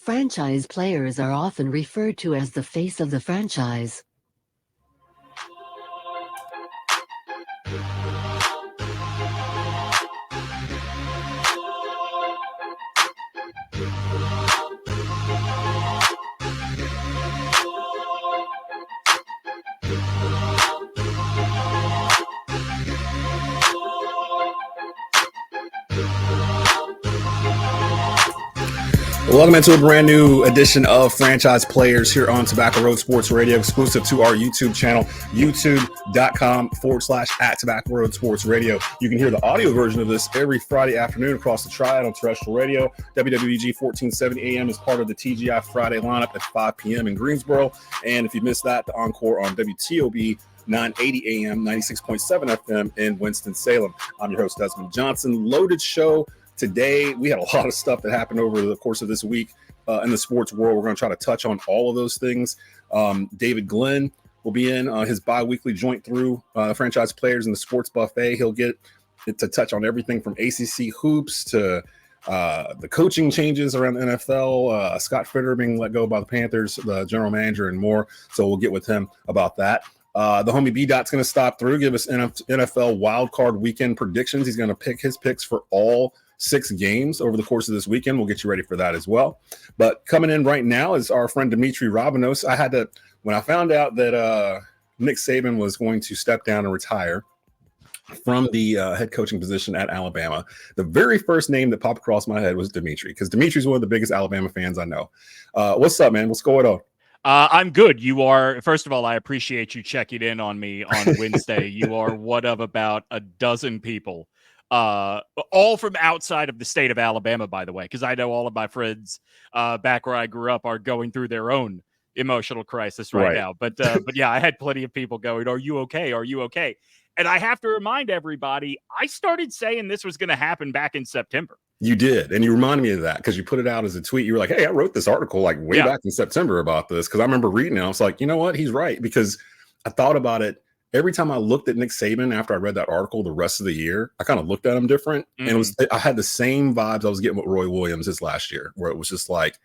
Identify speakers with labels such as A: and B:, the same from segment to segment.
A: Franchise players are often referred to as the face of the franchise.
B: Welcome into a brand new edition of Franchise Players here on Tobacco Road Sports Radio, exclusive to our YouTube channel, youtube.com/@Tobacco Road Sports Radio. You can hear the audio version of this every Friday afternoon across the Triad on terrestrial radio. WWDG 1470 AM is part of the TGI Friday lineup at 5 p.m. in Greensboro. And if you missed that, the encore on WTOB 980 AM, 96.7 FM in Winston-Salem. I'm your host, Desmond Johnson. Loaded show. Today, we had a lot of stuff that happened over the course of this week in the sports world. We're going to try to touch on all of those things. David Glenn will be in his bi-weekly joint through franchise players in the sports buffet. He'll get to touch on everything from ACC hoops to the coaching changes around the NFL, Scott Fitter being let go by the Panthers, the general manager, and more. So we'll get with him about that. The homie B-Dot's going to stop through, give us NFL WildCard Weekend predictions. He's going to pick his picks for all 6 games over the course of this weekend. We'll get you ready for that as well. But coming in right now is our friend Demetri Ravanos. When I found out that Nick Saban was going to step down and retire from the head coaching position at Alabama, the very first name that popped across my head was Demetri, because Demetri's one of the biggest Alabama fans I know. What's up, man? What's going on?
C: I'm good. You are, first of all, I appreciate you checking in on me on Wednesday. You are one of about a dozen people, all from outside of the state of Alabama, by the way, because I know all of my friends back where I grew up are going through their own emotional crisis right now. But yeah, I had plenty of people going, "Are you okay? Are you okay?" And I have to remind everybody, I started saying this was going to happen back in September.
B: You did. And you reminded me of that because you put it out as a tweet. You were like, hey, I wrote this article like way back in September about this, because I remember reading it. I was like, you know what? He's right. Because I thought about it every time I looked at Nick Saban after I read that article the rest of the year. I kind of looked at him different. And I had the same vibes I was getting with Roy Williams this last year, where it was just like,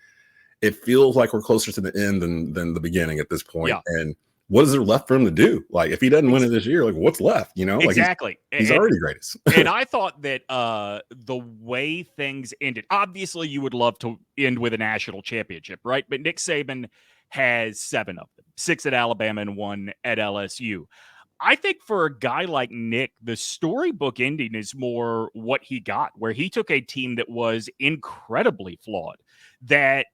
B: it feels like we're closer to the end than the beginning at this point. And what is there left for him to do? Like, if he doesn't win it this year, like, what's left? You know,
C: exactly.
B: Like he's already greatest.
C: And I thought that the way things ended, obviously, you would love to end with a national championship, right? But Nick Saban has 7 of them, 6 at Alabama and 1 at LSU. I think for a guy like Nick, the storybook ending is more what he got, where he took a team that was incredibly flawed, that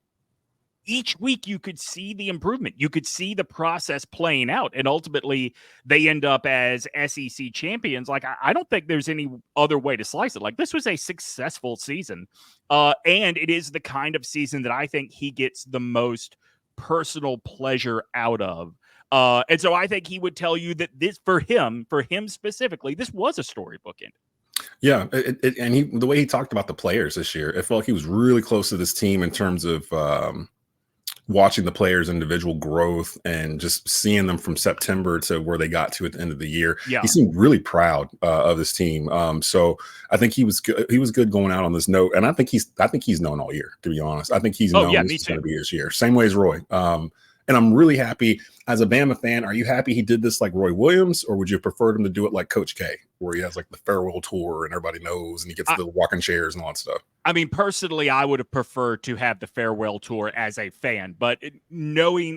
C: each week you could see the improvement. You could see the process playing out. And ultimately, they end up as SEC champions. Like, I don't think there's any other way to slice it. Like, this was a successful season. And it is the kind of season that I think he gets the most personal pleasure out of. And so I think he would tell you that this, for him specifically, this was a storybook end.
B: Yeah, and the way he talked about the players this year, it felt like he was really close to this team in terms of watching the players' individual growth and just seeing them from September to where they got to at the end of the year. Yeah. He seemed really proud of this team. So I think he was good. He was good going out on this note, and I think he's known all year, to be honest. I think he's known this is going to be his year. Same way as Roy. And I'm really happy as a Bama fan. Are you happy he did this like Roy Williams, or would you prefer him to do it like Coach K, where he has like the farewell tour and everybody knows and he gets the walking chairs and all that stuff?
C: I mean, personally, I would have preferred to have the farewell tour as a fan, but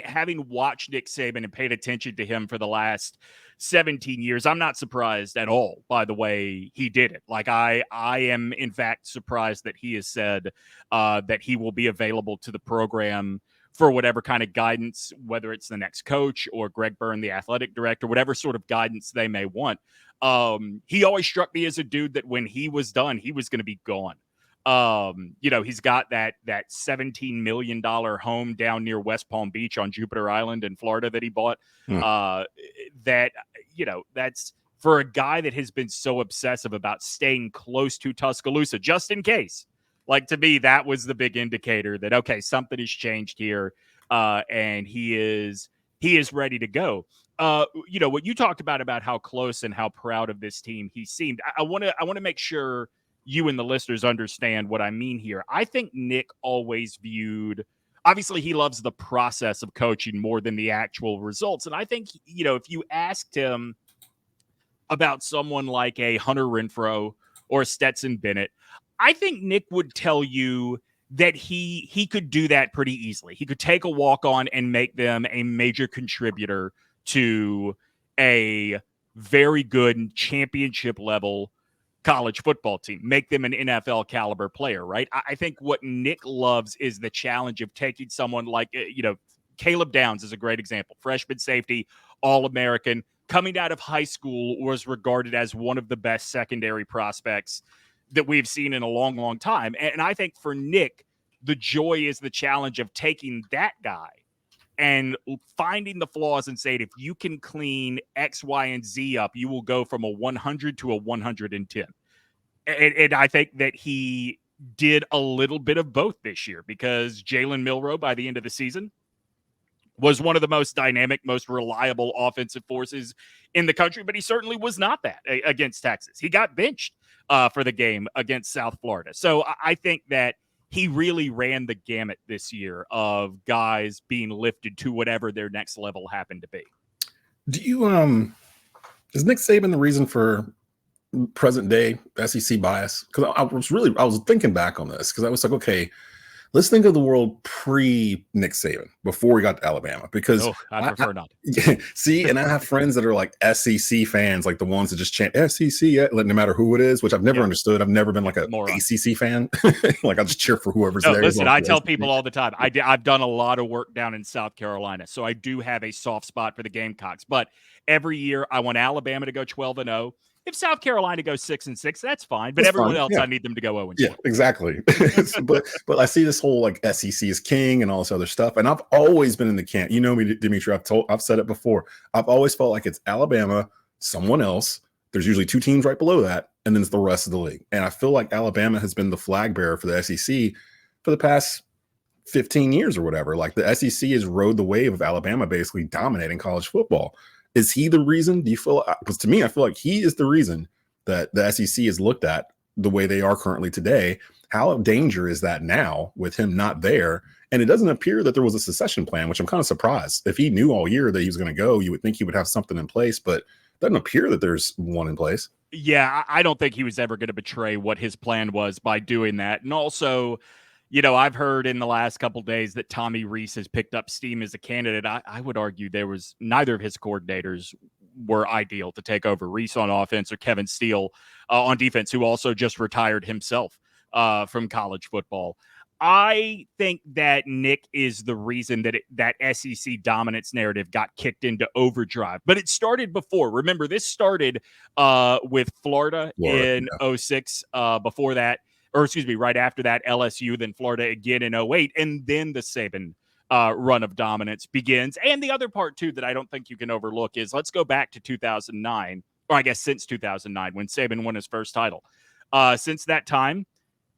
C: having watched Nick Saban and paid attention to him for the last 17 years, I'm not surprised at all by the way he did it. Like, I am in fact surprised that he has said that he will be available to the program for whatever kind of guidance, whether it's the next coach or Greg Byrne, the athletic director, whatever sort of guidance they may want. He always struck me as a dude that when he was done, he was going to be gone. He's got that $17 million home down near West Palm Beach on Jupiter Island in Florida that he bought. That's for a guy that has been so obsessive about staying close to Tuscaloosa, just in case. Like, to me, that was the big indicator that, okay, something has changed here, and he is ready to go. What you talked about how close and how proud of this team he seemed. I want to make sure you and the listeners understand what I mean here. I think Nick always viewed obviously he loves the process of coaching more than the actual results. And I think, if you asked him about someone like a Hunter Renfrow or a Stetson Bennett, I think Nick would tell you that he could do that pretty easily. He could take a walk-on and make them a major contributor to a very good championship level college football team, make them an NFL caliber player, right? I think what Nick loves is the challenge of taking someone like, Caleb Downs is a great example. Freshman safety, All-American, coming out of high school, was regarded as one of the best secondary prospects that we've seen in a long, long time. And I think for Nick, the joy is the challenge of taking that guy and finding the flaws and saying, if you can clean X, Y, and Z up, you will go from a 100 to a 110. And I think that he did a little bit of both this year, because Jalen Milroe, by the end of the season, was one of the most dynamic, most reliable offensive forces in the country, but he certainly was not that against Texas. He got benched for the game against South Florida. So I think that he really ran the gamut this year of guys being lifted to whatever their next level happened to be.
B: Do you is Nick Saban the reason for present day SEC bias? Because I was thinking back on this, because I was like, okay, let's think of the world pre Nick Saban, before we got to Alabama, because
C: I prefer not.
B: See, and I have friends that are like SEC fans, like the ones that just chant SEC, no matter who it is, which I've never understood. I've never been like a ACC fan. Like, I just cheer for whoever's there.
C: Listen, I tell people all the time, I've done a lot of work down in South Carolina, so I do have a soft spot for the Gamecocks. But every year I want Alabama to go 12-0. If South Carolina goes 6-6, that's fine. But everyone else, I need them to go 0-2.
B: Yeah, exactly. but I see this whole like SEC is king and all this other stuff, and I've always been in the camp. You know me, Demetri. I've said it before. I've always felt like it's Alabama, someone else. There's usually two teams right below that, and then it's the rest of the league. And I feel like Alabama has been the flag bearer for the SEC for the past 15 years or whatever. Like, the SEC has rode the wave of Alabama basically dominating college football. Is he the reason? Do you feel? Because to me, I feel like he is the reason that the SEC is looked at the way they are currently today. How danger is that now with him not there? And it doesn't appear that there was a succession plan, which I'm kind of surprised. If he knew all year that he was going to go, you would think he would have something in place, but it doesn't appear that there's one in place.
C: Yeah, I don't think he was ever going to betray what his plan was by doing that. And also, I've heard in the last couple of days that Tommy Rees has picked up steam as a candidate. I would argue neither of his coordinators were ideal to take over, Rees on offense or Kevin Steele on defense, who also just retired himself from college football. I think that Nick is the reason that SEC dominance narrative got kicked into overdrive. But it started before. Remember, this started with Florida in 2006. Before that, right after that, LSU, then Florida again in 2008, and then the Saban run of dominance begins. And the other part, too, that I don't think you can overlook is, let's go back to 2009, or I guess since 2009, when Saban won his first title. Since that time,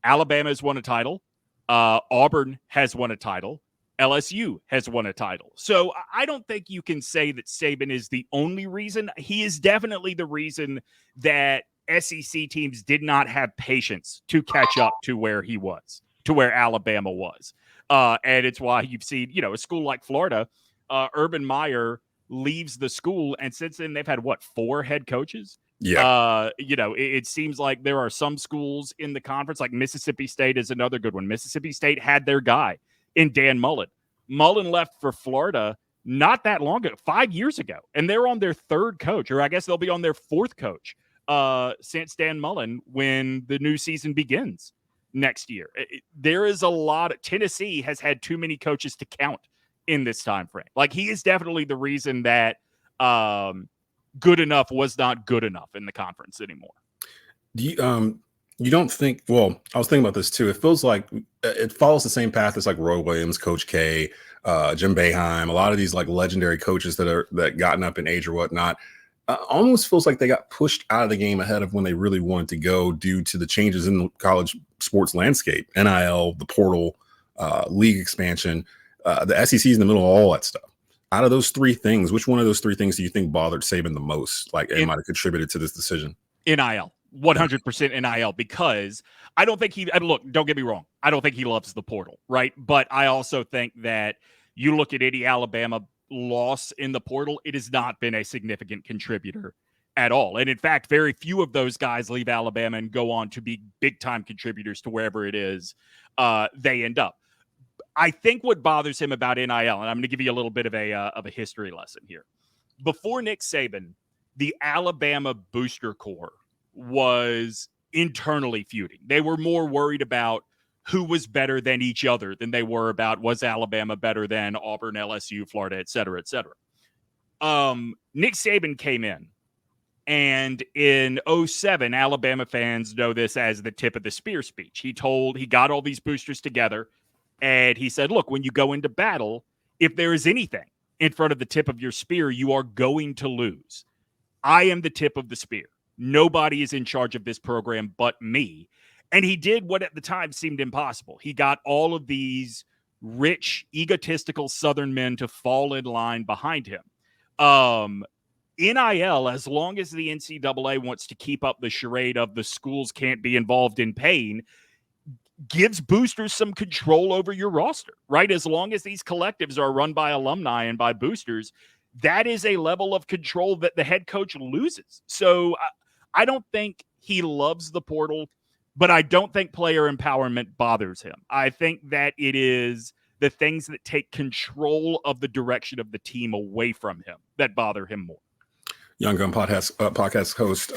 C: Alabama has won a title. Auburn has won a title. LSU has won a title. So I don't think you can say that Saban is the only reason. He is definitely the reason that SEC teams did not have patience to catch up to where he was, to where Alabama was. And it's why you've seen, a school like Florida, Urban Meyer leaves the school, and since then they've had 4 head coaches?
B: Yeah.
C: It seems like there are some schools in the conference, like Mississippi State is another good one. Mississippi State had their guy in Dan Mullen. Mullen left for Florida not that long ago, 5 years ago, and they're on their 3rd coach, or I guess they'll be on their 4th coach since Dan Mullen when the new season begins next year. There is a lot. Tennessee has had too many coaches to count in this time frame. Like, he is definitely the reason that good enough was not good enough in the conference anymore.
B: Do you don't think? Well, I was thinking about this too. It feels like it follows the same path as like Roy Williams, Coach K, Jim Boeheim, a lot of these like legendary coaches that gotten up in age or whatnot. Almost feels like they got pushed out of the game ahead of when they really wanted to go, due to the changes in the college sports landscape, NIL, the portal, league expansion, the SEC is in the middle of all that stuff. Out of those 3 things, which one of those 3 things do you think bothered Saban the most? Like, it might have contributed to this decision?
C: NIL. 100% NIL, because I don't think look, don't get me wrong, I don't think he loves the portal, right? But I also think that you look at any Alabama loss in the portal, it has not been a significant contributor at all. And in fact, very few of those guys leave Alabama and go on to be big-time contributors to wherever it is they end up. I think what bothers him about NIL, and I'm going to give you a little bit of a history lesson here. Before Nick Saban, the Alabama booster corps was internally feuding. They were more worried about who was better than each other than they were about was Alabama better than Auburn, LSU, Florida, et cetera, et cetera. Nick Saban came in, and in 2007, Alabama fans know this as the tip of the spear speech. He got all these boosters together, and he said, look, when you go into battle, if there is anything in front of the tip of your spear, you are going to lose. I am the tip of the spear. Nobody is in charge of this program but me. And he did what at the time seemed impossible. He got all of these rich, egotistical Southern men to fall in line behind him. NIL, as long as the NCAA wants to keep up the charade of the schools can't be involved in paying, gives boosters some control over your roster, right? As long as these collectives are run by alumni and by boosters, that is a level of control that the head coach loses. So I don't think he loves the portal, but I don't think player empowerment bothers him. I think that it is the things that take control of the direction of the team away from him that bother him more.
B: Young Gun podcast host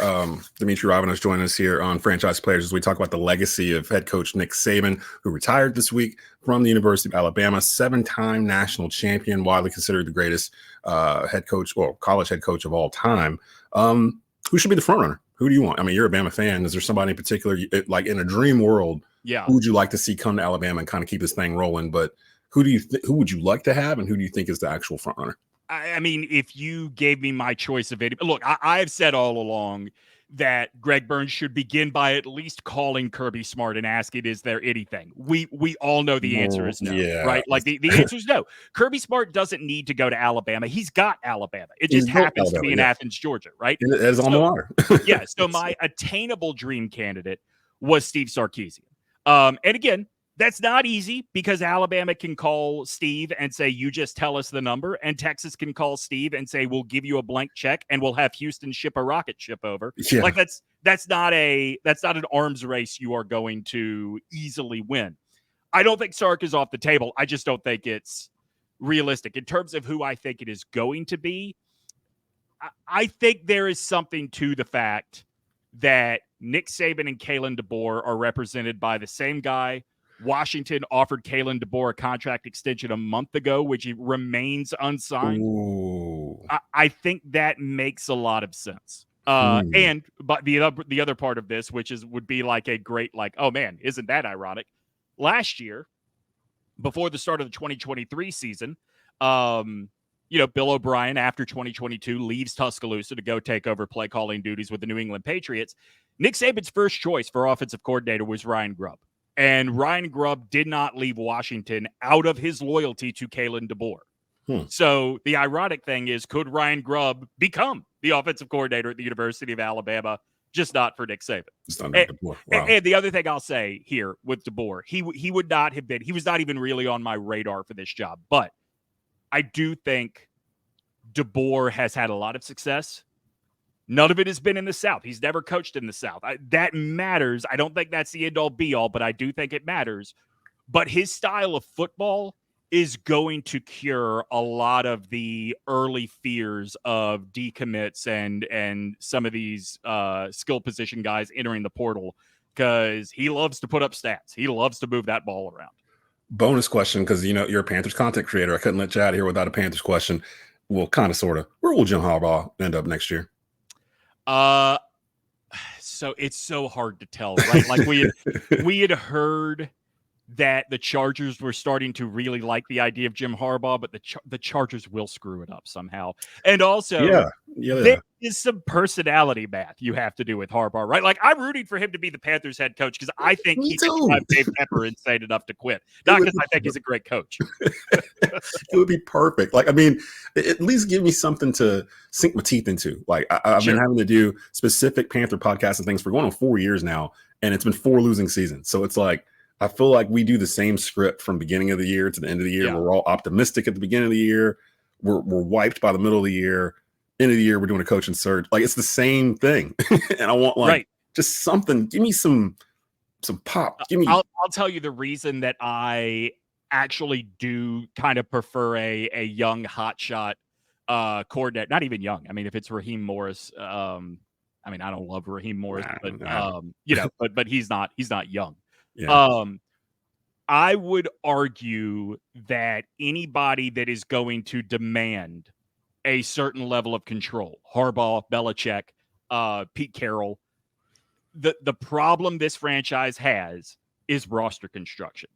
B: Demetri Ravanos joining us here on Franchise Players as we talk about the legacy of head coach Nick Saban, who retired this week from the University of Alabama, 7-time national champion, widely considered the greatest head coach or college head coach of all time. Who should be the front runner? Who do you want? I mean, you're a Bama fan. Is there somebody in particular, like in a dream world, who would you like to see come to Alabama and kind of keep this thing rolling? But who would you like to have, and who do you think is the actual front runner?
C: I mean, if you gave me my choice of it, look, I've said all along that Greg Burns should begin by at least calling Kirby Smart and asking, is there anything? We all know the answer is no, right? Like the answer is no. Kirby Smart doesn't need to go to Alabama. He's got Alabama. It just happens to be in Athens, Georgia, right?
B: It's on the water.
C: Yeah, so my attainable dream candidate was Steve Sarkisian. And again, that's not easy because Alabama can call Steve and say, you just tell us the number. And Texas can call Steve and say, we'll give you a blank check and we'll have Houston ship a rocket ship over. Yeah. Like that's not an arms race you are going to easily win. I don't think Sark is off the table. I just don't think it's realistic. In terms of who I think it is going to be, I think there is something to the fact that Nick Saban and Kalen DeBoer are represented by the same guy. Washington offered Kalen DeBoer a contract extension a month ago, which remains unsigned. I think that makes a lot of sense. But the other part of this, which would be like a great, like, oh man, isn't that ironic? Last year, before the start of the 2023 season, Bill O'Brien, after 2022, leaves Tuscaloosa to go take over play calling duties with the New England Patriots. Nick Saban's first choice for offensive coordinator was Ryan Grubb. And Ryan Grubb did not leave Washington out of his loyalty to Kalen DeBoer. So the ironic thing is, could Ryan Grubb become the offensive coordinator at the University of Alabama? Just not for Nick Saban. And the other thing I'll say here with DeBoer, he would not have been, he was not even really on my radar for this job. But I do think DeBoer has had a lot of success. None of it has been in the South. He's never coached in the South. That matters. I don't think that's the end-all be-all, but I do think it matters. But his style of football is going to cure a lot of the early fears of decommits and some of these skill position guys entering the portal, because he loves to put up stats. He loves to move that ball around.
B: Bonus question, because you're a Panthers content creator. I couldn't let you out of here without a Panthers question. Well, kind of, sort of. Where will Jim Harbaugh end up next year?
C: So it's so hard to tell, right? Like we had heard that the Chargers were starting to really like the idea of Jim Harbaugh, but the Chargers will screw it up somehow. And also, There is some personality math you have to do with Harbaugh, right? Like, I'm rooting for him to be the Panthers head coach because I think he can drive Dave Tepper insane enough to quit. Not because I think he's a great coach.
B: It would be perfect. Like, I mean, at least give me something to sink my teeth into. Like, I've been having to do specific Panther podcasts and things for going on 4 years now, and it's been 4 losing seasons. So it's like, I feel like we do the same script from beginning of the year to the end of the year. Yeah. We're all optimistic at the beginning of the year. We're wiped by the middle of the year. End of the year, we're doing a coaching search. Like, it's the same thing. And I want just something. Give me some pop. Give me.
C: I'll tell you the reason that I actually do kind of prefer a young hotshot coordinator. Not even young. I mean, if it's Raheem Morris, I mean, I don't love Raheem Morris, but he's not young. Yeah. I would argue that anybody that is going to demand a certain level of control, Harbaugh, Belichick, Pete Carroll, the problem this franchise has is roster construction.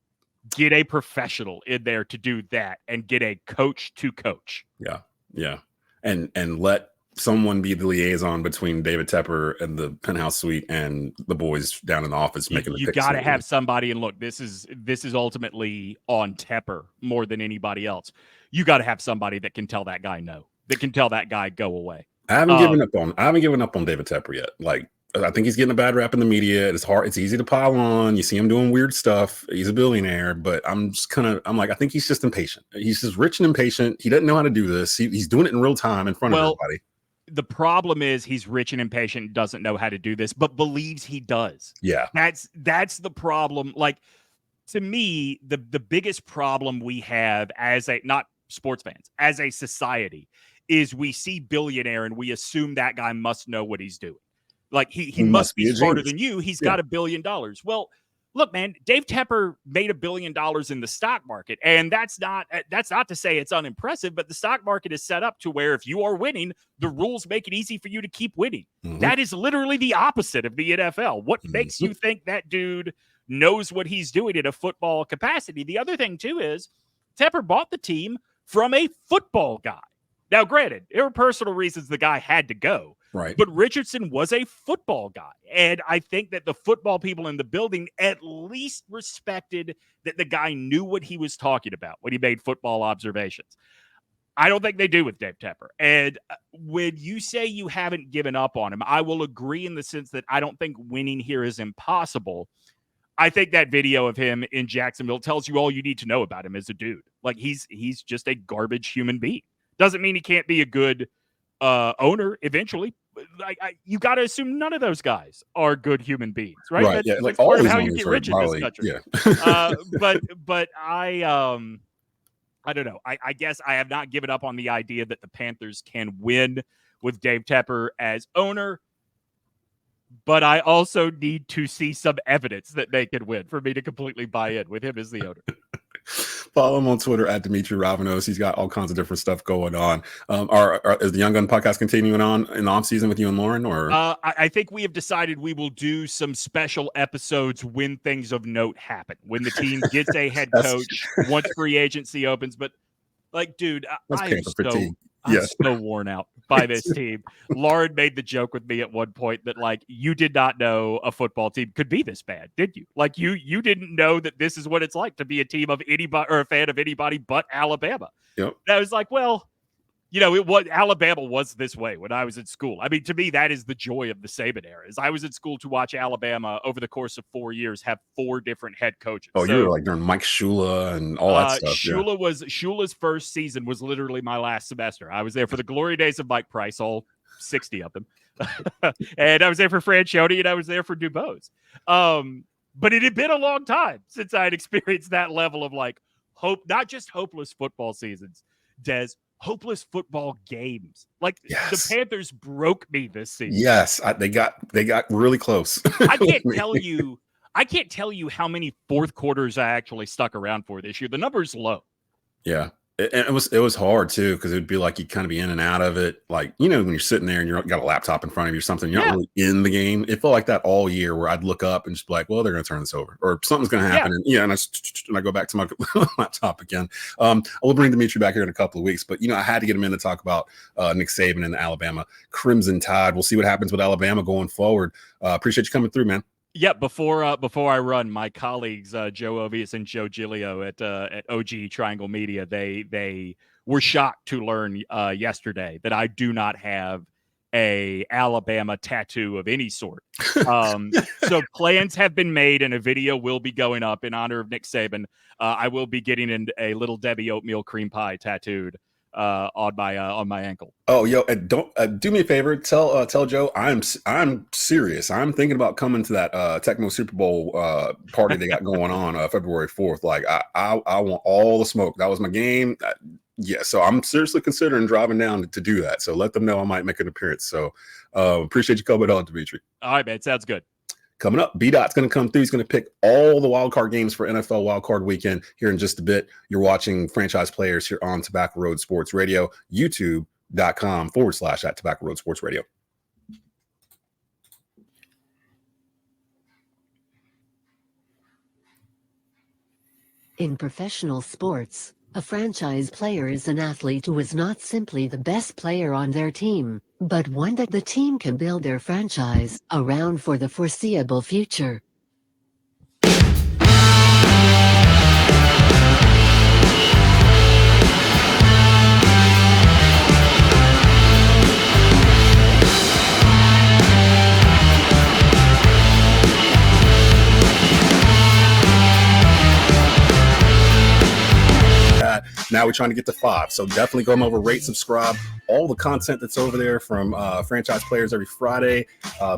C: Get a professional in there to do that and get a coach to coach.
B: Yeah. And let someone be the liaison between David Tepper and the penthouse suite and the boys down in the office making the picks.
C: You got to have somebody, and look, this is ultimately on Tepper more than anybody else. You got to have somebody that can tell that guy no, that can tell that guy go away.
B: I haven't given up on David Tepper yet. Like, I think he's getting a bad rap in the media. It's hard. It's easy to pile on. You see him doing weird stuff. He's a billionaire, but I'm like, I think he's just impatient. He's just rich and impatient. He doesn't know how to do this. He's doing it in real time in front of everybody.
C: The problem is he's rich and impatient, doesn't know how to do this, but believes he does.
B: Yeah.
C: That's the problem. Like, to me, the biggest problem we have as not sports fans, as a society, is we see billionaire and we assume that guy must know what he's doing. Like, he must be smarter than you. He's got $1 billion. Well, look, man, Dave Tepper made $1 billion in the stock market, and that's not to say it's unimpressive, but the stock market is set up to where if you are winning, the rules make it easy for you to keep winning. Mm-hmm. That is literally the opposite of the NFL. What makes you think that dude knows what he's doing in a football capacity? The other thing, too, is Tepper bought the team from a football guy. Now, granted, there were personal reasons the guy had to go.
B: Right.
C: But Richardson was a football guy. And I think that the football people in the building at least respected that the guy knew what he was talking about when he made football observations. I don't think they do with Dave Tepper. And when you say you haven't given up on him, I will agree in the sense that I don't think winning here is impossible. I think that video of him in Jacksonville tells you all you need to know about him as a dude. Like, he's just a garbage human being. Doesn't mean he can't be a good owner eventually. Like, you got to assume none of those guys are good human beings, right?
B: Right.
C: That's
B: like
C: part
B: all
C: of how you get rich in this country.
B: Yeah.
C: But I don't know. I guess I have not given up on the idea that the Panthers can win with Dave Tepper as owner. But I also need to see some evidence that they can win for me to completely buy in with him as the owner.
B: Follow him on Twitter at Demetri Ravanos. He's got all kinds of different stuff going on. Is the Young Gun podcast continuing on in the off season with you and Lauren? Or
C: I think we have decided we will do some special episodes when things of note happen, when the team gets a head coach, once free agency opens. But, like, dude, I'm so worn out by this team. Lauren made the joke with me at one point that, like, you did not know a football team could be this bad, did you? Like, you didn't know that this is what it's like to be a team of anybody or a fan of anybody but Alabama.
B: Yep.
C: And I was like, well, Alabama was this way when I was in school. I mean, to me, that is the joy of the Saban era. Is I was in school to watch Alabama over the course of 4 years have 4 different head coaches.
B: Oh, you were like during Mike Shula and all that stuff.
C: Shula's first season was literally my last semester. I was there for the glory days of Mike Price, all 60 of them. And I was there for Franchione and I was there for Dubose. But it had been a long time since I had experienced that level of, like, hope, not just hopeless football seasons, Des, hopeless football games. Like, the Panthers broke me this season.
B: Yes, they got really close.
C: I can't tell you how many fourth quarters I actually stuck around for this year. The number's low.
B: Yeah. It was hard too, because it would be like you'd kind of be in and out of it. Like, when you're sitting there and you're got a laptop in front of you or something, you're not really in the game. It felt like that all year, where I'd look up and just be like, well, they're going to turn this over, or something's going to happen. And I go back to my laptop again. I will bring Demetri back here in a couple of weeks, but I had to get him in to talk about Nick Saban and the Alabama Crimson Tide. We'll see what happens with Alabama going forward. Appreciate you coming through, man.
C: Yeah, before I run, my colleagues Joe Ovius and Joe Giglio at OG Triangle Media, they were shocked to learn yesterday that I do not have a Alabama tattoo of any sort. So plans have been made, and a video will be going up in honor of Nick Saban. I will be getting a Little Debbie oatmeal cream pie tattooed on my ankle.
B: Oh, yo, and don't do me a favor. Tell Joe I'm serious. I'm thinking about coming to that Tecmo Super Bowl party they got going on February 4th. Like, I want all the smoke. That was my game. So I'm seriously considering driving down to do that. So let them know I might make an appearance. So appreciate you coming on, Demetri.
C: All right, man. Sounds good.
B: Coming up, B-Dot's going to come through. He's going to pick all the wildcard games for NFL WildCard Weekend here in just a bit. You're watching Franchise Players here on Tobacco Road Sports Radio, youtube.com/at Tobacco Road Sports Radio.
A: In professional sports, a franchise player is an athlete who is not simply the best player on their team, but one that the team can build their franchise around for the foreseeable future.
B: Now we're trying to get to 5. So definitely go over, rate, subscribe. All the content that's over there from Franchise Players every Friday.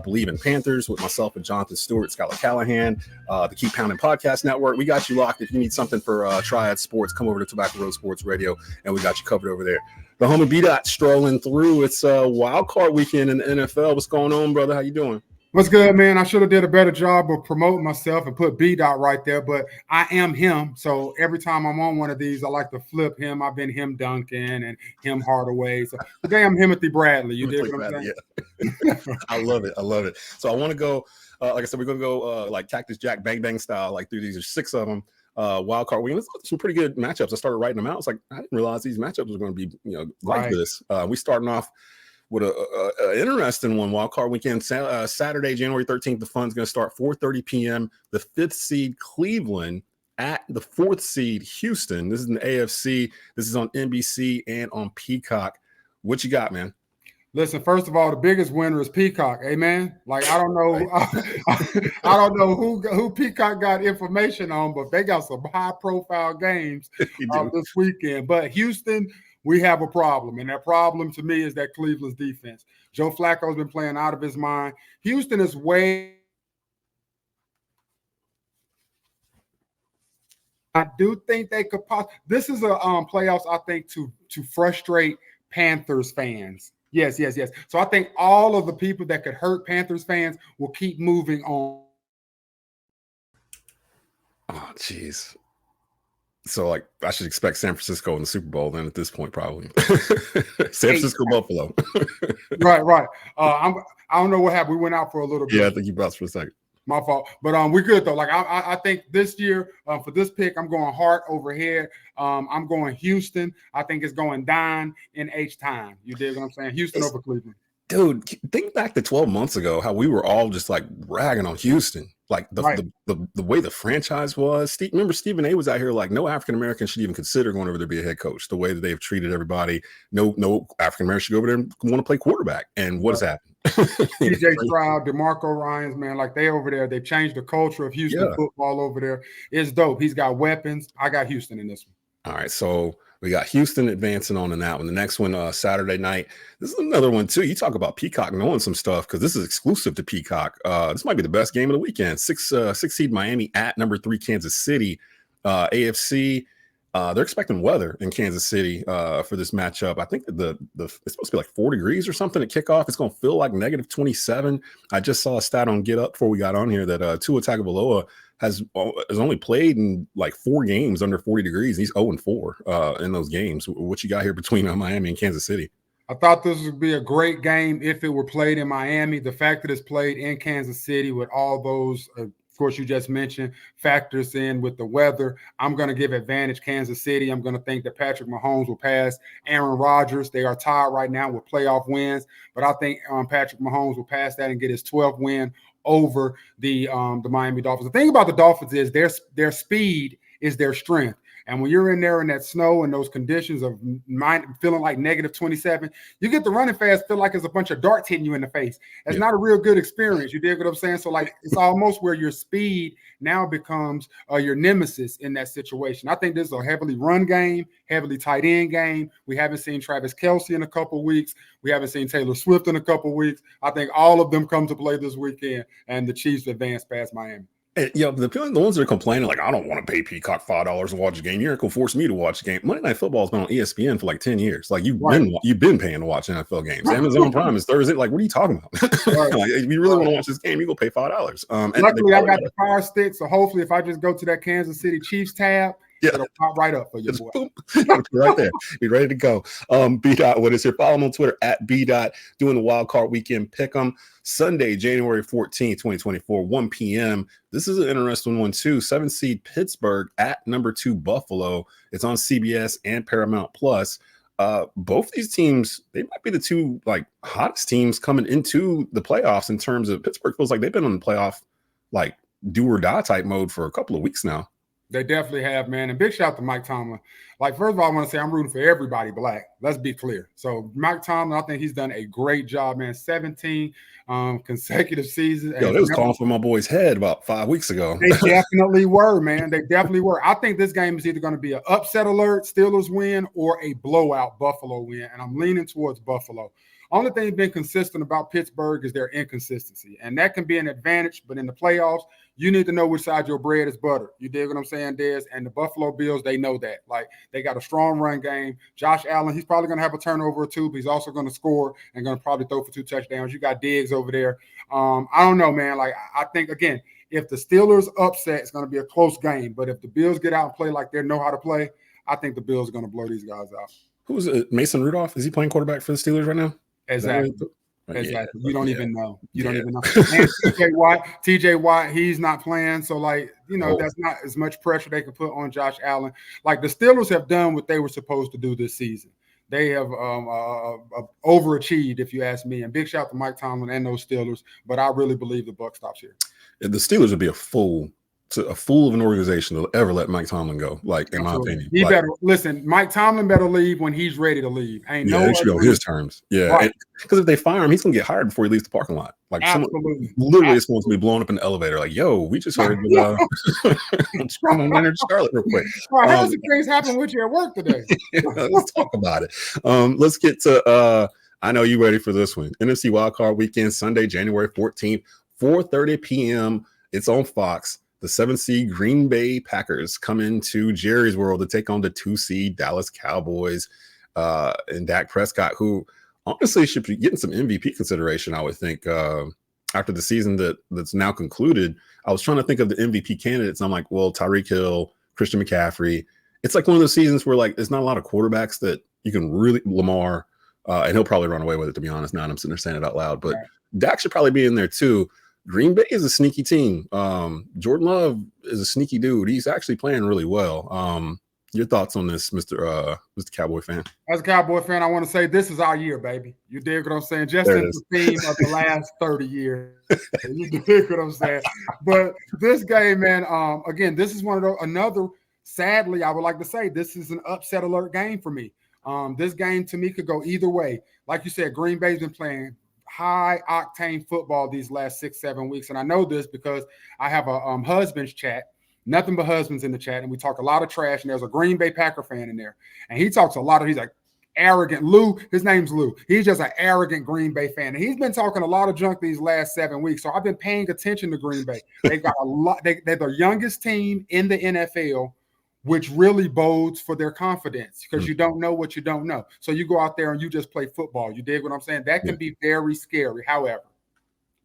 B: Believe in Panthers with myself and Jonathan Stewart, Skylar Callahan, the Keep Pounding Podcast Network. We got you locked. If you need something for Triad Sports, come over to Tobacco Road Sports Radio, and we got you covered over there. The homie B-Dot strolling through. It's Wild Card Weekend in the NFL. What's going on, brother? How you doing?
D: What's good, man? I should have did a better job of promoting myself and put B-Dot right there, but I am him. So every time I'm on one of these, I like to flip him. I've been him Duncan and him Hardaway. So today I'm Timothy Bradley. You dig what I'm saying?
B: Yeah. I love it. So I want to go, like I said, we're going to go like Cactus Jack Bang Bang style, like through these. There's 6 of them. Wild card weekend. Some pretty good matchups. I started writing them out. It's like, I didn't realize these matchups were going to be, like this. We starting off with a interesting one. Wild Card Weekend, Saturday, January 13th. The fun's going to start 4:30 p.m. The 5th seed Cleveland at the 4th seed Houston. This is in the AFC. This is on NBC and on Peacock. What you got, man?
D: Listen, first of all, the biggest winner is Peacock. Amen. Like, I don't know, I don't know who Peacock got information on, but they got some high-profile games this weekend. But Houston, we have a problem, and that problem to me is that Cleveland's defense. Joe Flacco's been playing out of his mind. Houston is way. I do think they could. This is a playoffs, I think, to frustrate Panthers fans. Yes. So I think all of the people that could hurt Panthers fans will keep moving on.
B: Oh, jeez. So, like, I should expect San Francisco in the Super Bowl then at this point, probably. San Francisco, Buffalo.
D: Right. I don't know what happened. We went out for a little bit.
B: Yeah, I think you bounced for a second.
D: My fault. But we're good, though. Like, I think this year, for this pick, I'm going Hart over head. I'm going Houston. I think it's going down in H time. You dig what I'm saying? Houston over Cleveland.
B: Dude, think back to 12 months ago, how we were all just like ragging on Houston. Like the way the franchise was. Remember, Stephen A was out here like, no African American should even consider going over there to be a head coach. The way that they've treated everybody, no African American should go over there and want to play quarterback. And what has happened?
D: DJ Stroud, DeMarco Ryans, man, like they over there. They've changed the culture of Houston football over there. It's dope. He's got weapons. I got Houston in this one.
B: All right, so we got Houston advancing on in that one. The next one, Saturday night. This is another one, too. You talk about Peacock knowing some stuff because this is exclusive to Peacock. This might be the best game of the weekend. Six seed Miami at number 3 Kansas City. AFC, they're expecting weather in Kansas City for this matchup. I think it's supposed to be like 4 degrees or something at kickoff. It's going to feel like negative 27. I just saw a stat on Get Up before we got on here that Tua Tagovailoa has only played in like 4 games under 40 degrees. He's 0-4 in those games. What you got here between Miami and Kansas City?
D: I thought this would be a great game if it were played in Miami. The fact that it's played in Kansas City with all those, of course, you just mentioned, factors in with the weather, I'm going to give advantage Kansas City. I'm going to think that Patrick Mahomes will pass Aaron Rodgers. They are tied right now with playoff wins, but I think Patrick Mahomes will pass that and get his 12th win over the Miami Dolphins. The thing about the Dolphins is their speed is their strength. And when you're in there in that snow and those conditions of feeling like -27, you get the running fast, feel like it's a bunch of darts hitting you in the face. It's not a real good experience. You dig what I'm saying? So, like, it's almost where your speed now becomes your nemesis in that situation. I think this is a heavily run game, heavily tight end game. We haven't seen Travis Kelce in a couple of weeks. We haven't seen Taylor Swift in a couple of weeks. I think all of them come to play this weekend, and the Chiefs advance past Miami.
B: And, the ones that are complaining, like, I don't want to pay Peacock $5 to watch a game. You're not going to force me to watch a game. Monday Night Football has been on ESPN for like 10 years. Like, you've been paying to watch NFL games. Amazon Prime is Thursday. Like, what are you talking about? Like, if you really want to watch this game, you go pay $5.
D: Luckily, I got the Fire Stick, so hopefully if I just go to that Kansas City Chiefs tab, it'll pop right up for you, boy.
B: Right there. Be ready to go. B-Dot, what is here? Follow him on Twitter at B-Dot, doing the Wild Card Weekend Pick'em. Sunday, January 14th, 2024, 1 p.m. This is an interesting one, too. 7th seed Pittsburgh at number 2 Buffalo. It's on CBS and Paramount Plus. Both these teams, they might be the two like hottest teams coming into the playoffs in terms of Pittsburgh feels like they've been on the playoff like do or die type mode for a couple of weeks now.
D: They definitely have, man. And big shout out to Mike Tomlin. Like, first of all, I want to say I'm rooting for everybody black. Let's be clear. So Mike Tomlin, I think he's done a great job, man. 17 consecutive seasons.
B: Yo, they was calling for my boy's head about 5 weeks ago.
D: They definitely were, man. They definitely were. I think this game is either going to be an upset alert, Steelers win, or a blowout Buffalo win. And I'm leaning towards Buffalo. Only thing that's been consistent about Pittsburgh is their inconsistency. And that can be an advantage, but in the playoffs, you need to know which side your bread is buttered. You dig what I'm saying, Des? And the Buffalo Bills, they know that. Like, they got a strong run game. Josh Allen, he's probably going to have a turnover or two, but he's also going to score and going to probably throw for 2 touchdowns. You got Diggs over there. I don't know, man. Like, I think, again, if the Steelers upset, it's going to be a close game. But if the Bills get out and play like they know how to play, I think the Bills are going to blow these guys out.
B: Who's it? Mason Rudolph? Is he playing quarterback for the Steelers right now?
D: Exactly. Exactly. You don't even know. You don't even know. And TJ Watt, he's not playing. So, like, that's not as much pressure they can put on Josh Allen. Like, the Steelers have done what they were supposed to do this season. They have overachieved, if you ask me. And big shout out to Mike Tomlin and those Steelers. But I really believe the buck stops here.
B: The Steelers would be a fool of an organization to ever let Mike Tomlin go, like, in my opinion.
D: He better listen. Mike Tomlin better leave when he's ready to leave.
B: It should go his terms. Yeah, because if they fire him, he's gonna get hired before he leaves the parking lot. Like, someone literally is supposed to be blown up in the elevator. Like, yo, we just heard Scrum Leonard Scarlett real quick.
D: How's the things happen with you at work today?
B: Let's talk about it. Let's get to. I know you ready for this one. NFC WildCard Weekend, Sunday, January 14th, 4:30 p.m. It's on Fox. The 7th seed Green Bay Packers come into Jerry's World to take on the 2 seed Dallas Cowboys and Dak Prescott, who honestly should be getting some MVP consideration, I would think, after the season that's now concluded. I was trying to think of the MVP candidates, and I'm like, well, Tyreek Hill, Christian McCaffrey. It's like one of those seasons where, like, there's not a lot of quarterbacks that you can really – Lamar, and he'll probably run away with it, to be honest. Now I'm sitting there saying it out loud. But Dak should probably be in there too. Green Bay is a sneaky team. Jordan Love is a sneaky dude. He's actually playing really well. Your thoughts on this, Mr. Cowboy fan?
D: As a Cowboy fan, I want to say this is our year, baby. You dig what I'm saying? Just in the theme of the last 30 years. You dig what I'm saying? But this game, man, again, this is one of those, sadly, I would like to say, this is an upset alert game for me. This game, to me, could go either way. Like you said, Green Bay's been playing high-octane football these last 6-7 weeks. And I know this because I have a husband's chat, nothing but husbands in the chat, and we talk a lot of trash, and there's a Green Bay Packer fan in there. And he talks he's like arrogant. Lou, his name's Lou. He's just an arrogant Green Bay fan. And he's been talking a lot of junk these last 7 weeks. So I've been paying attention to Green Bay. They've got a lot. They're the youngest team in the NFL, which really bodes for their confidence because you don't know what you don't know. So you go out there and you just play football. You dig what I'm saying? That can be very scary. However,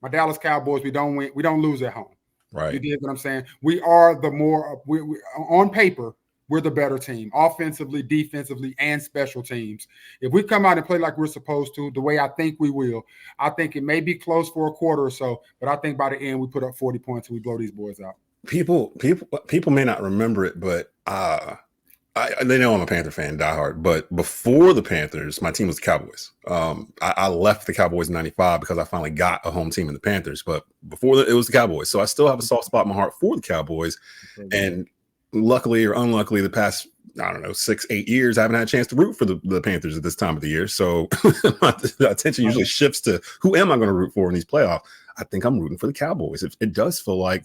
D: my Dallas Cowboys, we don't win. We don't lose at home.
B: Right.
D: You dig what I'm saying? We are the more we on paper. We're the better team, offensively, defensively, and special teams. If we come out and play like we're supposed to, the way I think we will, I think it may be close for a quarter or so, but I think by the end we put up 40 points and we blow these boys out.
B: People may not remember it, but they know I'm a Panther fan, diehard. But before the Panthers, my team was the Cowboys. I left the Cowboys in '95 because I finally got a home team in the Panthers. But before that, it was the Cowboys. So I still have a soft spot in my heart for the Cowboys. And luckily or unluckily, the past, 6-8 years, I haven't had a chance to root for the Panthers at this time of the year. So my attention usually shifts to who am I going to root for in these playoffs? I think I'm rooting for the Cowboys. It does feel like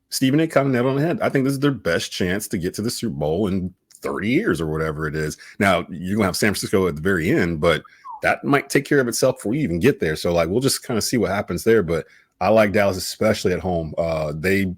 B: Stephen A. kind of nailed on the head. I think this is their best chance to get to the Super Bowl in 30 years or whatever it is. Now, you're going to have San Francisco at the very end, but that might take care of itself before you even get there. So, we'll just kind of see what happens there. But I like Dallas, especially at home. They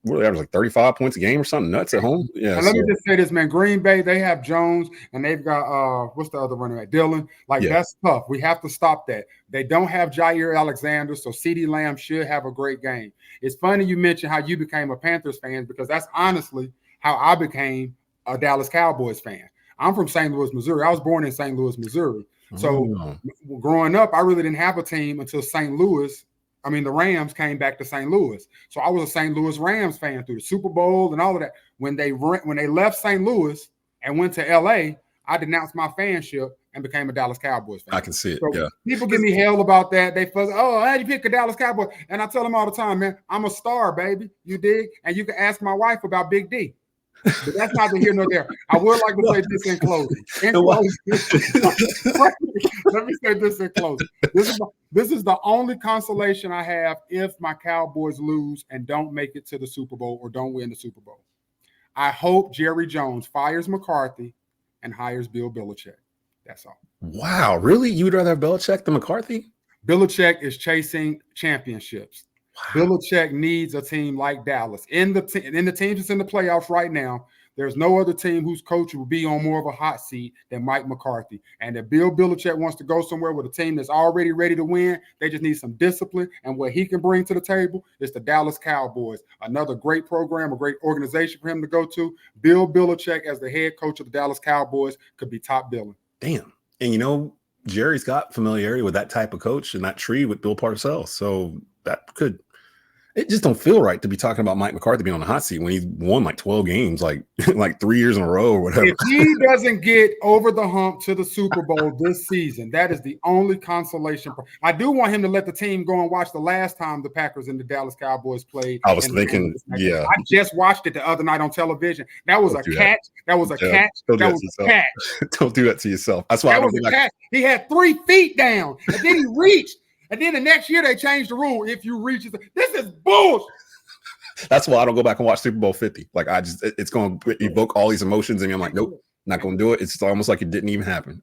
B: average like 35 points a game or something nuts at home. Yeah.
D: Let me just say this, man. Green Bay, they have Jones and they've got what's the other running back? Dylan. That's tough. We have to stop that. They don't have Jair Alexander, so CeeDee Lamb should have a great game. It's funny you mentioned how you became a Panthers fan because that's honestly how I became a Dallas Cowboys fan. I'm from St. Louis, Missouri. I was born in St. Louis, Missouri. So growing up, I really didn't have a team until the Rams came back to St. Louis. So I was a St. Louis Rams fan through the Super Bowl and all of that. When they left St. Louis and went to LA, I denounced my fanship and became a Dallas Cowboys fan.
B: I can see it.
D: So
B: yeah.
D: People give me hell about that. They fuss, how'd you pick a Dallas Cowboy? And I tell them all the time, man, I'm a star, baby. You dig? And you can ask my wife about Big D. But that's neither here nor there. I would like to say this in closing. Let me say this in closing. This is the only consolation I have if my Cowboys lose and don't make it to the Super Bowl or don't win the Super Bowl. I hope Jerry Jones fires McCarthy and hires Bill Belichick. That's all.
B: Wow, really? You would rather have Belichick than McCarthy?
D: Belichick is chasing championships. Wow. Belichick needs a team like Dallas. In the teams that's in the playoffs right now, there's no other team whose coach will be on more of a hot seat than Mike McCarthy. And if Bill Belichick wants to go somewhere with a team that's already ready to win, they just need some discipline. And what he can bring to the table is the Dallas Cowboys. Another great program, a great organization for him to go to. Bill Belichick as the head coach of the Dallas Cowboys could be top billing.
B: Damn. And Jerry's got familiarity with that type of coach and that tree with Bill Parcells. So that could – it just don't feel right to be talking about Mike McCarthy being on the hot seat when he's won 12 games, like 3 years in a row or whatever.
D: If he doesn't get over the hump to the Super Bowl this season, that is the only consolation. I do want him to let the team go and watch the last time the Packers and the Dallas Cowboys played.
B: I was thinking, yeah.
D: I just watched it the other night on television. That was a catch. That was a catch. That was a catch.
B: Don't do that to yourself. That's why
D: that was a catch. He had 3 feet down, and then he reached. And then the next year they changed the rule. If you reach, this is bullshit.
B: That's why I don't go back and watch Super Bowl 50. It's going to evoke all these emotions, and I'm like, nope, not going to do it. It's almost like it didn't even happen.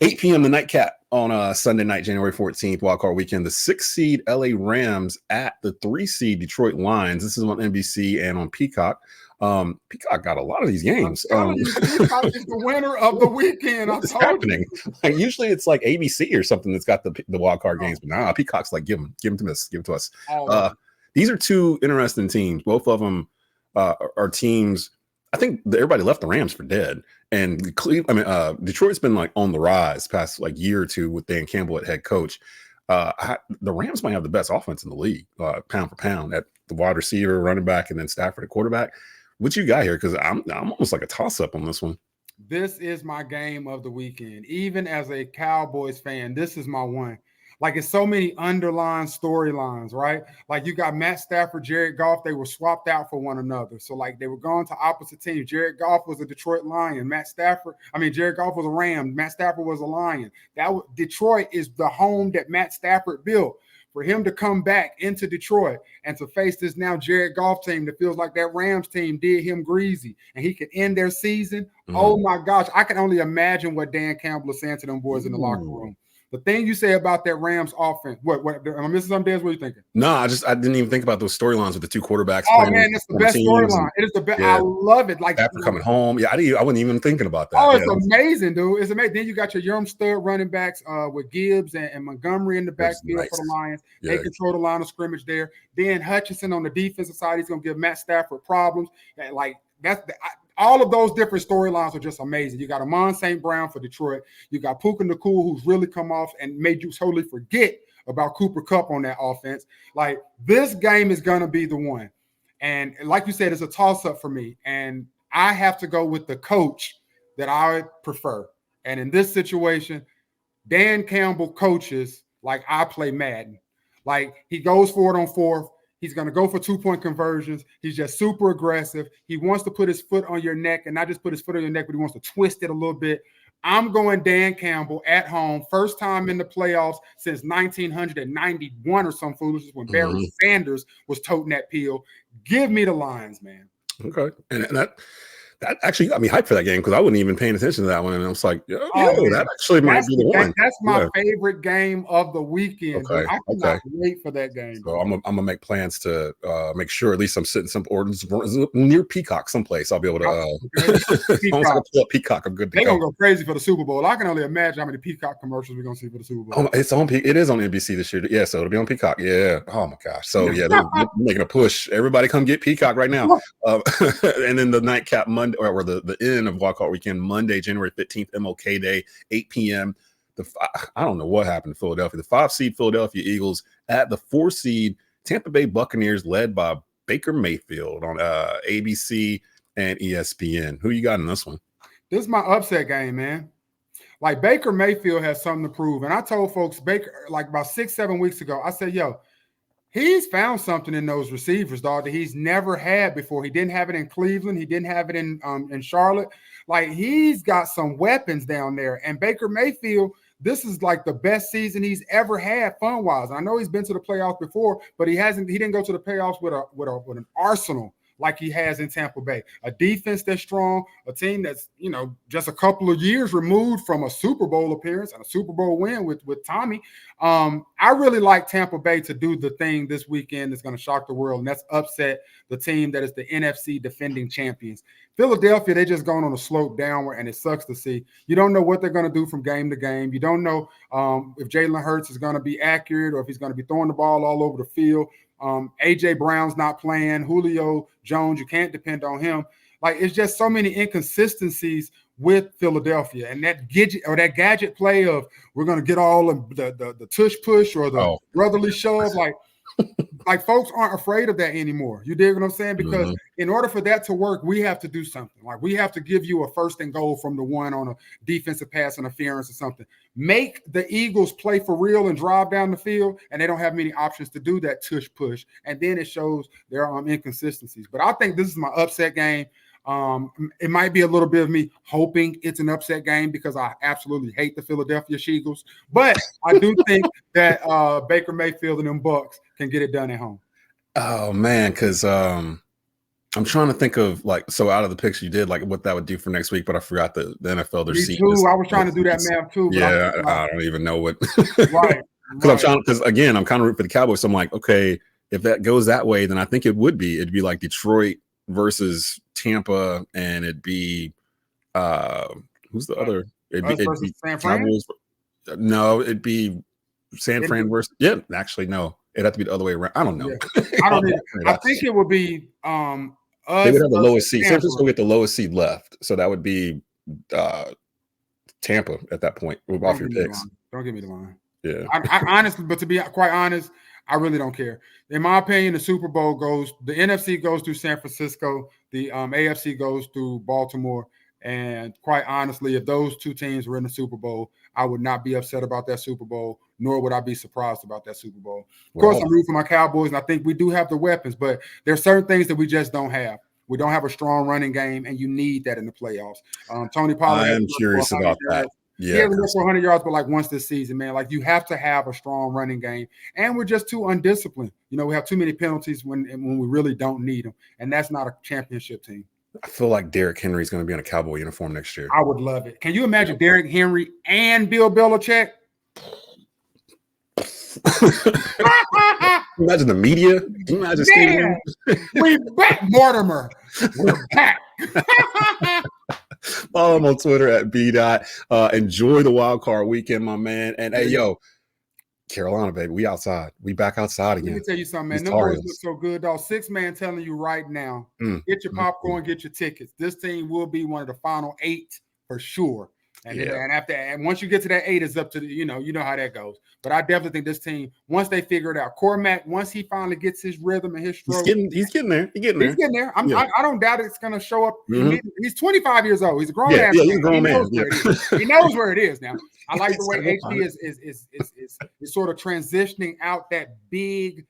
B: 8 p.m. the nightcap on Sunday night, January 14th, WildCard Weekend. The 6 seed LA Rams at the 3 seed Detroit Lions. This is on NBC and on Peacock. Peacock got a lot of these games.
D: Peacock is the winner of the weekend.
B: What's happening? Usually it's like ABC or something that's got the wild card games, but nah, Peacock's like give them to us, give them to us. These are 2 interesting teams. Both of them are teams. I think everybody left the Rams for dead, and Detroit's been on the rise past year or 2 with Dan Campbell at head coach. The Rams might have the best offense in the league, pound for pound, at the wide receiver, running back, and then Stafford at quarterback. What you got here? Because I'm almost like a toss-up on this one.
D: This is my game of the weekend. Even as a Cowboys fan, this is my one. It's so many underlying storylines, right? You got Matt Stafford, Jared Goff. They were swapped out for one another. So they were going to opposite teams. Jared Goff was a Detroit Lion. Jared Goff was a Ram. Matt Stafford was a Lion. Detroit is the home that Matt Stafford built. For him to come back into Detroit and to face this now Jared Goff team that feels like that Rams team did him greasy and he could end their season. Mm-hmm. Oh my gosh. I can only imagine what Dan Campbell is saying to them boys in the locker room. The thing you say about that Rams offense, what am I missing something, Des? What are you thinking?
B: No, I didn't even think about those storylines with the two quarterbacks.
D: Oh man, it's the best storyline. It is the best.
B: Yeah.
D: I love it. Like
B: after coming home, I wasn't even thinking about that.
D: Oh, it's amazing, dude. It's amazing. Then you got your young stud running backs with Gibbs and Montgomery in the backfield for the Lions. They control the line of scrimmage there. Then Hutchinson on the defensive side, he's gonna give Matt Stafford problems. And like all of those different storylines are just amazing. You got Amon St. Brown for Detroit. You got Puka Nacua, who's really come off and made you totally forget about Cooper Kupp on that offense. Like, this game is going to be the one. And like you said, it's a toss-up for me. And I have to go with the coach that I prefer. And in this situation, Dan Campbell coaches like I play Madden. Like, he goes for it on fourth. He's going to go for 2-point conversions. He's just super aggressive. He wants to put his foot on your neck, and not just put his foot on your neck, but he wants to twist it a little bit. I'm going Dan Campbell at home. First time in the playoffs since 1991 or some foolishness when Barry Sanders was toting that pill. Give me the Lions, man.
B: Okay. And that actually got me hyped for that game because I wasn't even paying attention to that one. And I was like, that actually might be the one.
D: That's my favorite game of the weekend.
B: Okay.
D: I cannot wait for that game.
B: So I'm gonna make plans to make sure at least I'm sitting near Peacock someplace. I'll be able to Peacock. I'm good to go.
D: They're gonna go crazy for the Super Bowl. I can only imagine how many Peacock commercials we're gonna see for the Super Bowl.
B: It is on NBC this year. Yeah, so it'll be on Peacock. Yeah. Oh my gosh. So yeah, they're making a push. Everybody come get Peacock right now. And then the nightcap Monday or the end of WildCard Weekend, Monday, January 15th, MLK Day, 8 p.m. I don't know what happened to Philadelphia. The 5 seed Philadelphia Eagles at the 4 seed Tampa Bay Buccaneers, led by Baker Mayfield on ABC and ESPN. Who you got in this one?
D: This is my upset game, man. Like, Baker Mayfield has something to prove. And I told folks, Baker, like about 6-7 weeks ago, I said, he's found something in those receivers, dog, that he's never had before. He didn't have it in Cleveland. He didn't have it in Charlotte. Like, he's got some weapons down there. And Baker Mayfield, this is like the best season he's ever had fun-wise. I know he's been to the playoffs before, but he didn't go to the playoffs with an arsenal like he has in Tampa Bay. A defense that's strong, a team that's, just a couple of years removed from a Super Bowl appearance and a Super Bowl win with Tommy. I really like Tampa Bay to do the thing this weekend that's going to shock the world, and that's upset the team that is the NFC defending champions. Philadelphia, they're just going on a slope downward, and it sucks to see. You don't know what they're going to do from game to game. You don't know if Jalen Hurts is going to be accurate or if he's going to be throwing the ball all over the field. A.J. Brown's not playing. Julio Jones, you can't depend on him. Like, it's just so many inconsistencies with Philadelphia. And that gadget play of we're going to get all the tush push or the brotherly shove, like folks aren't afraid of that anymore. You dig what I'm saying? Because in order for that to work, we have to do something. Like, we have to give you a 1st and goal from the one on a defensive pass interference or something. Make the Eagles play for real and drive down the field, and they don't have many options to do that tush push. And then it shows their inconsistencies. But I think this is my upset game. It might be a little bit of me hoping it's an upset game because I absolutely hate the Philadelphia Eagles, but I do think that Baker Mayfield and them Bucks can get it done at home.
B: Oh man, because I'm trying to think of out of the picks you did, what that would do for next week, but I forgot the NFL.
D: Me too. I was trying to do that math too.
B: Yeah, I don't even know what.
D: Right.
B: Because again, I'm kind of rooting for the Cowboys. So I'm like, okay, if that goes that way, then I think it'd be like Detroit versus Tampa, and it'd be who's the other? It'd be
D: San Fran?
B: No, it'd be San Fran versus actually no. It'd have to be the other way around. I don't know.
D: Yeah. I think it would be us.
B: They would have the lowest seed. San Francisco get the lowest seed left. So that would be Tampa at that point. Move off your picks.
D: Don't give me the line.
B: Yeah.
D: I honestly, but to be quite honest, I really don't care. In my opinion, the Super Bowl the NFC goes through San Francisco, the AFC goes through Baltimore. And quite honestly, if those two teams were in the Super Bowl, I would not be upset about that Super Bowl, nor would I be surprised about that Super Bowl. Of course, I'm rooting for my Cowboys, and I think we do have the weapons, but there are certain things that we just don't have. We don't have a strong running game, and you need that in the playoffs. Tony Pollard.
B: I am curious about that. Yeah,
D: he hasn't rushed for 100 yards, but once this season, man, you have to have a strong running game, and we're just too undisciplined. We have too many penalties when we really don't need them, and that's not a championship team.
B: I feel like Derrick Henry is going to be in a Cowboy uniform next year.
D: I would love it. Can you imagine Derrick Henry and Bill Belichick?
B: Imagine the media. Can you imagine Steve?
D: We back, Mortimer. We're back.
B: Follow him on Twitter at B.Dot. Enjoy the wild card weekend, my man. And hey, yo, Carolina, baby, we outside. We back outside again.
D: Let me tell you something, man. Them boys look so good, dog. 6-man telling you right now, get your popcorn, get your tickets. This team will be one of the final 8 for sure. And once you get to that 8, it's up to you know how that goes. But I definitely think this team, once they figure it out, Cormac, once he finally gets his rhythm and his stroke,
B: he's getting there. He's getting there.
D: I don't doubt it's going to show up. He's 25 years old. He's a grown man.
B: He's a grown man.
D: He knows where it is now. I like the way HD is sort of transitioning out that big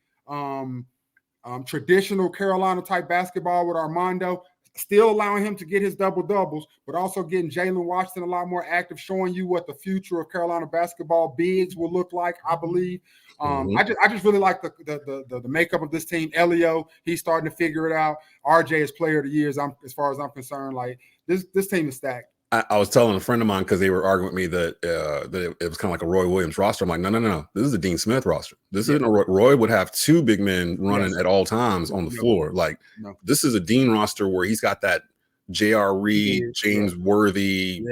D: traditional Carolina type basketball with Armando. Still allowing him to get his double-doubles, but also getting Jalen Washington a lot more active, showing you what the future of Carolina basketball bigs will look like, I believe. I just really like the makeup of this team. Elio, he's starting to figure it out. RJ is player of the year, as far as I'm concerned. Like this team is stacked.
B: I was telling a friend of mine because they were arguing with me that it was kind of like a Roy Williams roster. I'm like, no. This is a Dean Smith roster. This isn't a Roy would have 2 big men running at all times on the floor. Like this is a Dean roster where he's got that J.R. Reed, James Worthy,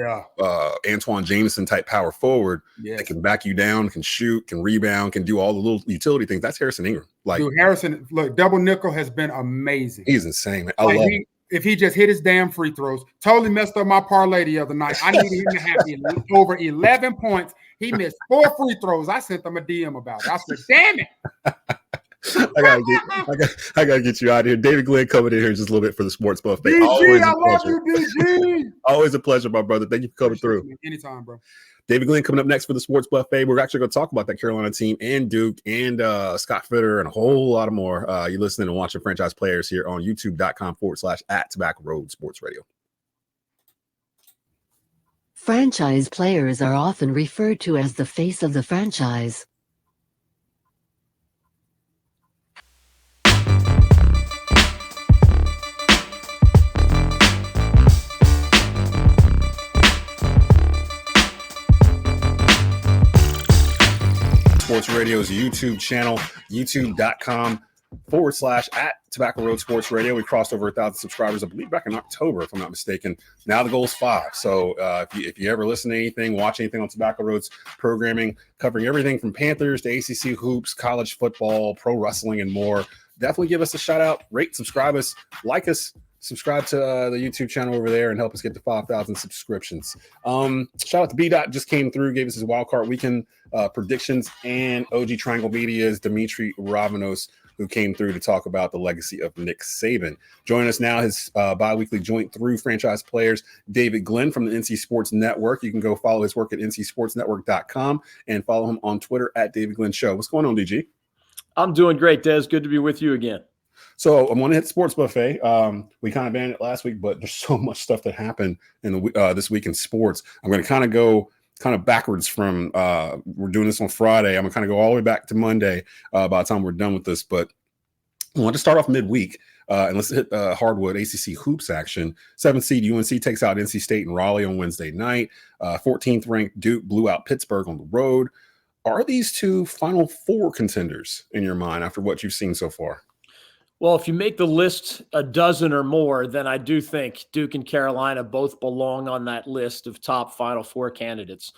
B: Antoine Jameson type power forward that can back you down, can shoot, can rebound, can do all the little utility things. That's Harrison Ingram. Like,
D: dude, Harrison, look, double nickel has been amazing.
B: He's insane, man. I love him.
D: If he just hit his damn free throws, totally messed up my parlay the other night. I needed him to have over 11 points. He missed 4 free throws. I sent him a DM about it. I said, damn it.
B: I gotta get you out of here. David Glenn coming in here just a little bit for the Sports Buffet.
D: DG, I love you, DG.
B: Always a pleasure, my brother. Thank you for coming through.
D: Anytime, bro.
B: David Glenn coming up next for the Sports Buffet. We're actually going to talk about that Carolina team and Duke and Scott Fitter and a whole lot more. You're listening and watching Franchise Players here on youtube.com/@Tobacco Road Sports Radio.
A: Franchise players are often referred to as the face of the franchise.
B: Sports Radio's YouTube channel, youtube.com/@Tobacco Road Sports Radio. We crossed over 1,000 subscribers, I believe, back in October, if I'm not mistaken. Now the goal is 5. So if you ever listen to anything, watch anything on Tobacco Road's programming, covering everything from Panthers to ACC hoops, college football, pro wrestling, and more, definitely give us a shout out, rate, subscribe us, like us, subscribe to the YouTube channel over there and help us get to 5,000 subscriptions. Shout out to B.Dot, just came through, gave us his wildcard weekend predictions, and OG Triangle Media's Demetri Ravanos, who came through to talk about the legacy of Nick Saban. Join us now, his bi-weekly joint through Franchise Players, David Glenn from the NC Sports Network. You can go follow his work at ncsportsnetwork.com and follow him on Twitter at David Glenn Show. What's going on, DG?
E: I'm doing great, Des. Good to be with you again.
B: So I'm going to hit Sports Buffet. We kind of banned it last week, but there's so much stuff that happened in the this week in sports. I'm going to kind of go backwards from we're doing this on Friday. I'm going to kind of go all the way back to Monday by the time we're done with this. But I want to start off midweek. And let's hit hardwood ACC hoops action. 7th seed UNC takes out NC State and Raleigh on Wednesday night. 14th ranked Duke blew out Pittsburgh on the road. Are these two Final Four contenders in your mind after what you've seen so far?
E: Well, if you make the list a dozen or more, then I do think Duke and Carolina both belong on that list of top Final Four candidates.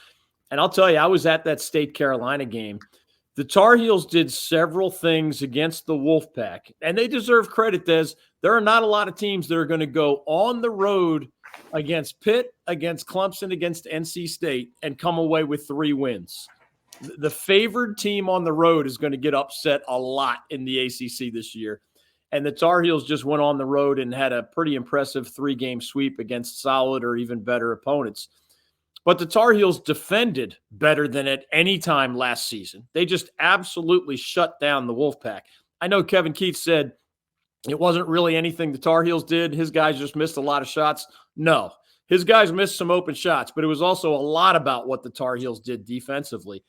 E: And I'll tell you, I was at that State Carolina game. The Tar Heels did several things against the Wolfpack, and they deserve credit, Des. There are not a lot of teams that are going to go on the road against Pitt, against Clemson, against NC State, and come away with 3 wins. The favored team on the road is going to get upset a lot in the ACC this year. And the Tar Heels just went on the road and had a pretty impressive 3-game sweep against solid or even better opponents. But the Tar Heels defended better than at any time last season. They just absolutely shut down the Wolfpack. I know Kevin Keats said it wasn't really anything the Tar Heels did. His guys just missed a lot of shots. No, his guys missed some open shots, but it was also a lot about what the Tar Heels did defensively.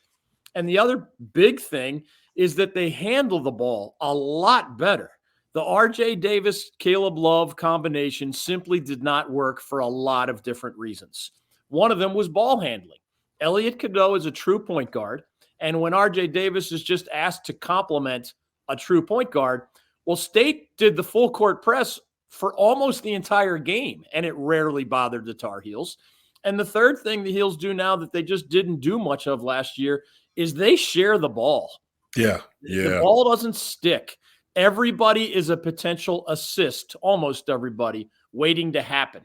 E: And the other big thing is that they handle the ball a lot better. The RJ Davis, Caleb Love combination simply did not work for a lot of different reasons. One of them was ball handling. Elliot Cadeau is a true point guard. And when R.J. Davis is just asked to complement a true point guard, well, State did the full court press for almost the entire game, and it rarely bothered the Tar Heels. And the third thing the Heels do now that they just didn't do much of last year is they share the ball.
B: Yeah.
E: The ball doesn't stick. Everybody is a potential assist, almost everybody, waiting to happen.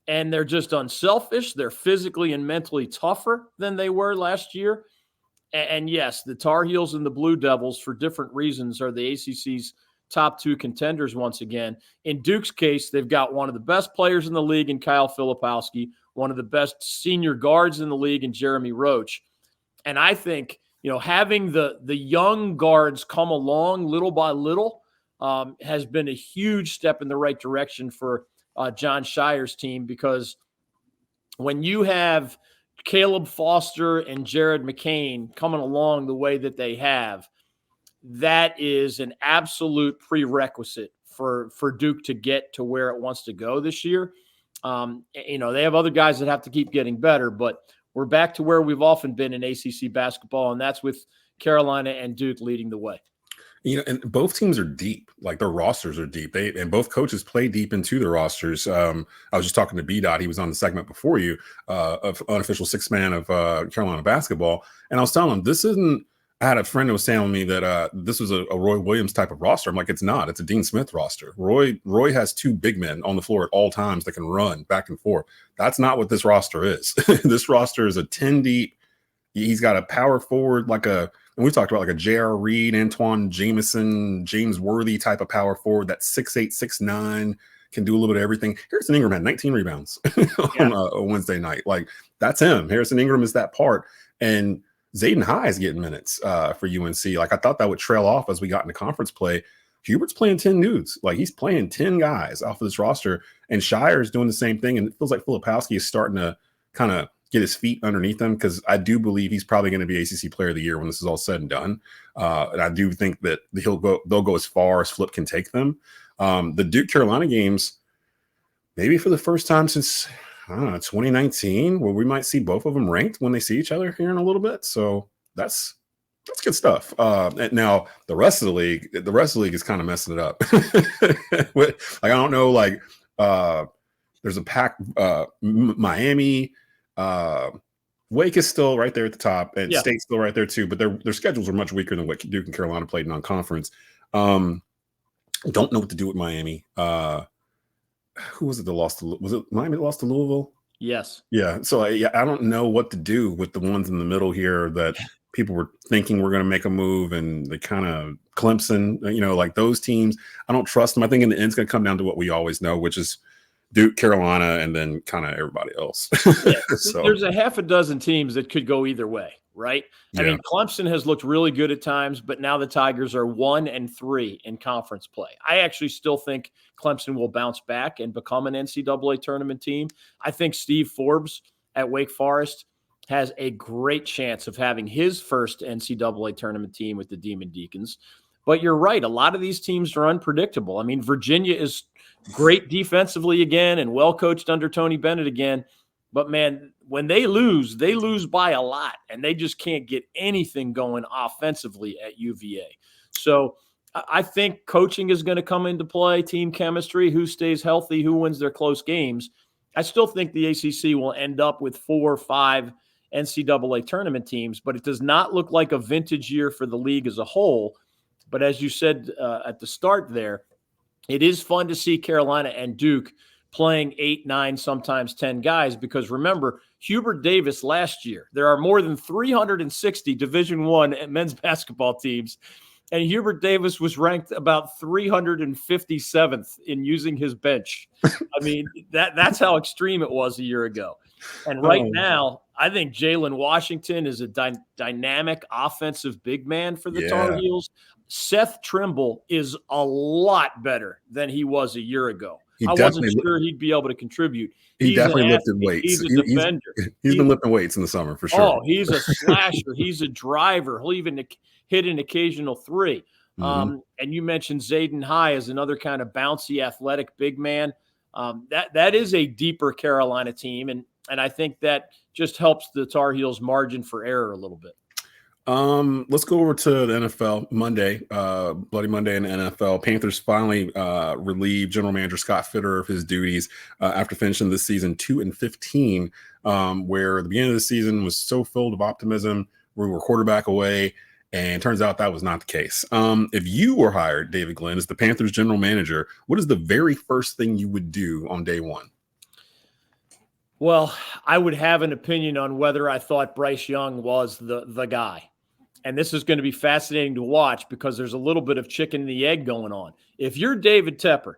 E: And they're just unselfish. They're physically and mentally tougher than they were last year. And yes, the Tar Heels and the Blue Devils, for different reasons, are the ACC's top two contenders once again. In Duke's case, they've got one of the best players in the league in Kyle Filipowski, one of the best senior guards in the league in Jeremy Roach. And I think, having the young guards come along little by little has been a huge step in the right direction for John Shire's team, because when you have Caleb Foster and Jared McCain coming along the way that they have, that is an absolute prerequisite for Duke to get to where it wants to go this year. They have other guys that have to keep getting better, but we're back to where we've often been in ACC basketball, and that's with Carolina and Duke leading the way.
B: And both teams are deep. Like, their rosters are deep. And both coaches play deep into their rosters. I was just talking to Daht. He was on the segment before you, of unofficial sixth man of Carolina basketball. And I was telling him, I had a friend who was telling me that this was a Roy Williams type of roster. I'm like, it's not. It's a Dean Smith roster. Roy has two big men on the floor at all times that can run back and forth. That's not what this roster is. This roster is a 10 deep. He's got a power forward and we've talked about like a J.R. Reed, Antoine Jameson, James Worthy type of power forward that's 6'8", 6'9", can do a little bit of everything. Harrison Ingram had 19 rebounds on a Wednesday night. Like, that's him. Harrison Ingram is that part. And Zayden High is getting minutes for UNC. Like, I thought that would trail off as we got into conference play. Hubert's playing 10 dudes. Like, he's playing 10 guys off of this roster. And Shire's doing the same thing. And it feels like Filipowski is starting to kind of get his feet underneath him, because I do believe he's probably going to be ACC Player of the Year when this is all said and done. And I do think that they'll go as far as Flip can take them. The Duke Carolina games, maybe for the first time since 2019, where we might see both of them ranked when they see each other here in a little bit. So that's good stuff. And now the rest of the league is kind of messing it up. I don't know. There's a pack. Miami. Wake is still right there at the top, and State's still right there too, but their schedules are much weaker than what Duke and Carolina played in non-conference. Don't know what to do with Miami. Who was it that lost to? Was it Miami that lost to Louisville?
E: Yes.
B: Yeah. So I don't know what to do with the ones in the middle here that people were thinking were going to make a move, and they kind of Clemson, like those teams. I don't trust them. I think in the end it's going to come down to what we always know, which is Duke, Carolina, and then kind of everybody else. So
E: there's a half a dozen teams that could go either way, right? I mean, Clemson has looked really good at times, but now the Tigers are 1-3 in conference play. I actually still think Clemson will bounce back and become an NCAA tournament team. I think Steve Forbes at Wake Forest has a great chance of having his first NCAA tournament team with the Demon Deacons. But you're right. A lot of these teams are unpredictable. I mean, Virginia is great defensively again and well-coached under Tony Bennett again. But, man, when they lose by a lot, and they just can't get anything going offensively at UVA. So I think coaching is going to come into play, team chemistry, who stays healthy, who wins their close games. I still think the ACC will end up with 4 or 5 NCAA tournament teams, but it does not look like a vintage year for the league as a whole. But as you said at the start there, it is fun to see Carolina and Duke playing 8, 9, sometimes 10 guys, because remember, Hubert Davis last year, there are more than 360 Division I men's basketball teams, and Hubert Davis was ranked about 357th in using his bench. I mean, that's how extreme it was a year ago. And right now, I think Jalen Washington is a dynamic offensive big man for the Tar Heels. Seth Trimble is a lot better than he was a year ago. I wasn't sure he'd be able to contribute.
B: He definitely lifted weights.
E: He's a defender.
B: He's been lifting weights in the summer for sure.
E: Oh, he's a slasher. He's a driver. He'll even hit an occasional three. And you mentioned Zayden High as another kind of bouncy, athletic big man. That is a deeper Carolina team. And And I think that just helps the Tar Heels margin for error a little bit.
B: Let's go over to the NFL Monday, Bloody Monday in the NFL. Panthers finally relieved General Manager Scott Fitter of his duties after finishing this season 2-15, where the beginning of the season was so filled with optimism. We were quarterback away, and turns out that was not the case. If you were hired, David Glenn, as the Panthers general manager, what is the very first thing you would do on day one?
E: Well, I would have an opinion on whether I thought Bryce Young was the guy. And this is going to be fascinating to watch because there's a little bit of chicken and the egg going on. If you're David Tepper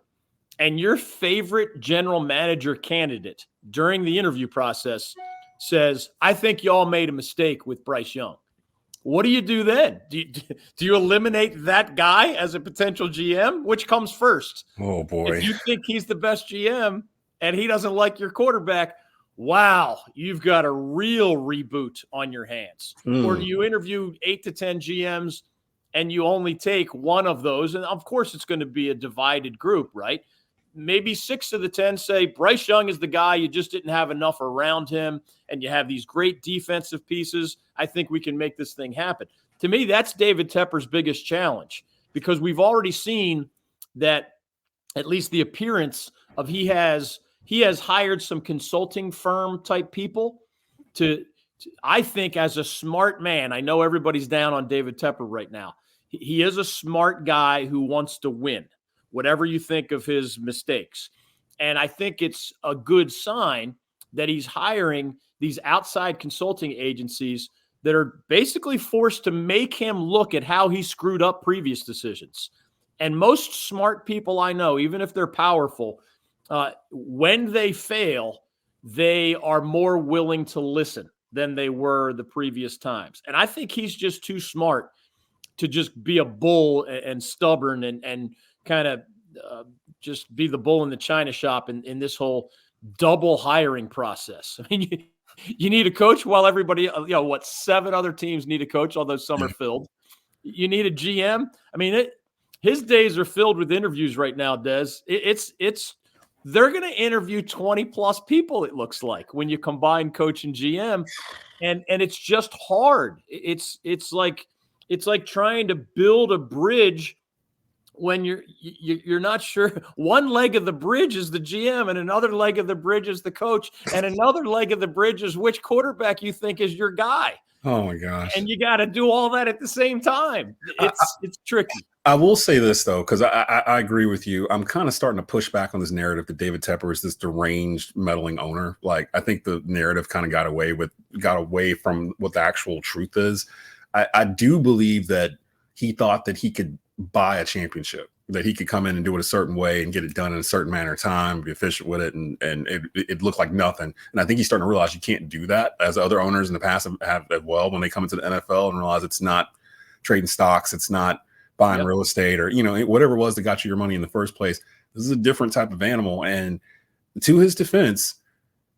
E: and your favorite general manager candidate during the interview process says, I think y'all made a mistake with Bryce Young, what do you do then? Do you eliminate that guy as a potential GM? Which comes first?
B: Oh, boy.
E: If you think he's the best GM and he doesn't like your quarterback, wow, you've got a real reboot on your hands. Or do you interview 8 to 10 GMs and you only take one of those? And of course, it's going to be a divided group, right? Maybe 6 of the 10 say Bryce Young is the guy. You just didn't have enough around him, and you have these great defensive pieces. I think we can make this thing happen. To me, that's David Tepper's biggest challenge, because we've already seen that at least the appearance of he has hired some consulting firm type people to, I think, as a smart man. I know everybody's down on David Tepper right now. He is a smart guy who wants to win, whatever you think of his mistakes. And I think it's a good sign that he's hiring these outside consulting agencies that are basically forced to make him look at how he screwed up previous decisions. And most smart people I know, even if they're powerful, when they fail, they are more willing to listen than they were the previous times. And I think he's just too smart to just be a bull and stubborn and kind of just be the bull in the china shop in this whole double hiring process. I mean, you need a coach while everybody, 7 other teams need a coach, although some are filled. You need a GM. I mean, his days are filled with interviews right now, Des. They're going to interview 20 plus people, it looks like, when you combine coach and GM, and it's just hard. It's like trying to build a bridge when you're not sure. One leg of the bridge is the GM, and another leg of the bridge is the coach, and another leg of the bridge is which quarterback you think is your guy.
B: Oh my gosh.
E: And you got to do all that at the same time. It's tricky.
B: I will say this, though, because I agree with you. I'm kind of starting to push back on this narrative that David Tepper is this deranged, meddling owner. Like, I think the narrative kind of got away from what the actual truth is. I do believe that he thought that he could buy a championship, that he could come in and do it a certain way and get it done in a certain manner of time, be efficient with it, and it looked like nothing. And I think he's starting to realize you can't do that, as other owners in the past have as well, when they come into the NFL and realize it's not trading stocks, it's not buying real estate, or whatever it was that got you your money in the first place. This is a different type of animal. And to his defense,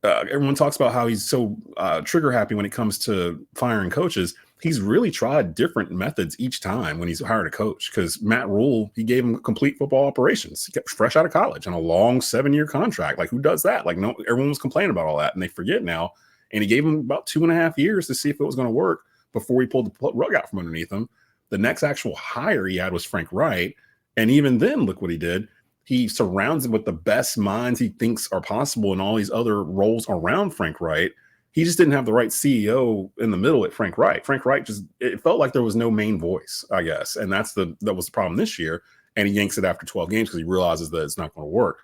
B: everyone talks about how he's so trigger happy when it comes to firing coaches. He's really tried different methods each time when he's hired a coach, because Matt Rule, he gave him complete football operations. He kept fresh out of college on a long 7-year contract. Like, who does that? Like, no, everyone was complaining about all that, and they forget now. And he gave him about 2.5 years to see if it was going to work before he pulled the rug out from underneath him. The next actual hire he had was Frank Wright. And even then, look what he did. He surrounds him with the best minds he thinks are possible in all these other roles around Frank Wright. He just didn't have the right CEO in the middle at Frank Wright. Frank Wright it felt like there was no main voice, I guess. And that was the problem this year. And he yanks it after 12 games because he realizes that it's not going to work.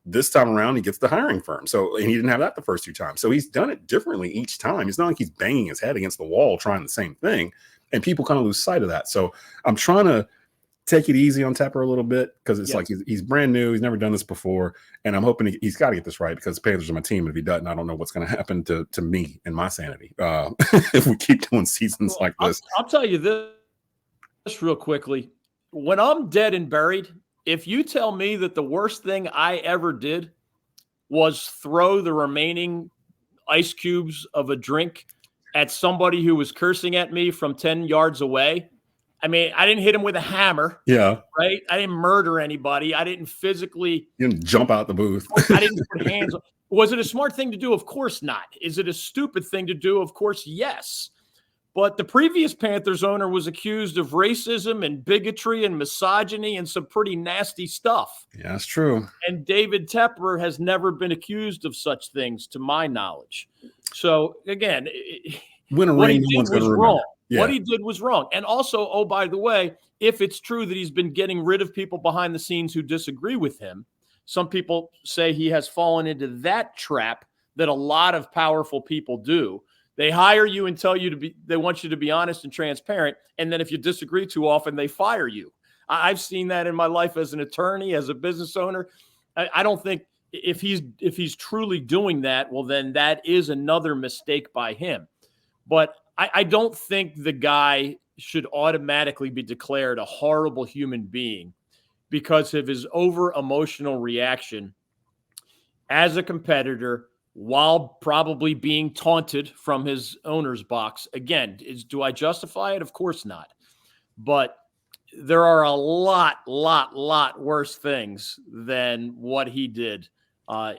B: This time around, he gets the hiring firm. And he didn't have that the first 2 times. So he's done it differently each time. It's not like he's banging his head against the wall trying the same thing. And people kind of lose sight of that. So I'm trying to take it easy on Tepper a little bit, because it's like he's brand new. He's never done this before. And I'm hoping he's got to get this right, because the Panthers are my team. And if he doesn't, I don't know what's going to happen to me and my sanity if we keep doing seasons like this.
E: I'll tell you this real quickly. When I'm dead and buried, if you tell me that the worst thing I ever did was throw the remaining ice cubes of a drink at somebody who was cursing at me from 10 yards away, I mean, I didn't hit him with a hammer.
B: Yeah.
E: Right? I didn't murder anybody. I didn't physically.
B: You didn't jump out the booth.
E: I didn't put hands on. Was it a smart thing to do? Of course not. Is it a stupid thing to do? Of course, yes. But the previous Panthers owner was accused of racism and bigotry and misogyny and some pretty nasty stuff.
B: Yeah, that's true.
E: And David Tepper has never been accused of such things, to my knowledge. So, again, what he did was wrong. Yeah. What he did was wrong. And also, oh, by the way, if it's true that he's been getting rid of people behind the scenes who disagree with him, some people say he has fallen into that trap that a lot of powerful people do. They hire you and tell you they want you to be honest and transparent. And then if you disagree too often, they fire you. I've seen that in my life as an attorney, as a business owner. I don't think if he's truly doing that, well, then that is another mistake by him. But I don't think the guy should automatically be declared a horrible human being because of his over-emotional reaction as a competitor while probably being taunted from his owner's box. Again, do I justify it? Of course not. But there are a lot worse things than what he did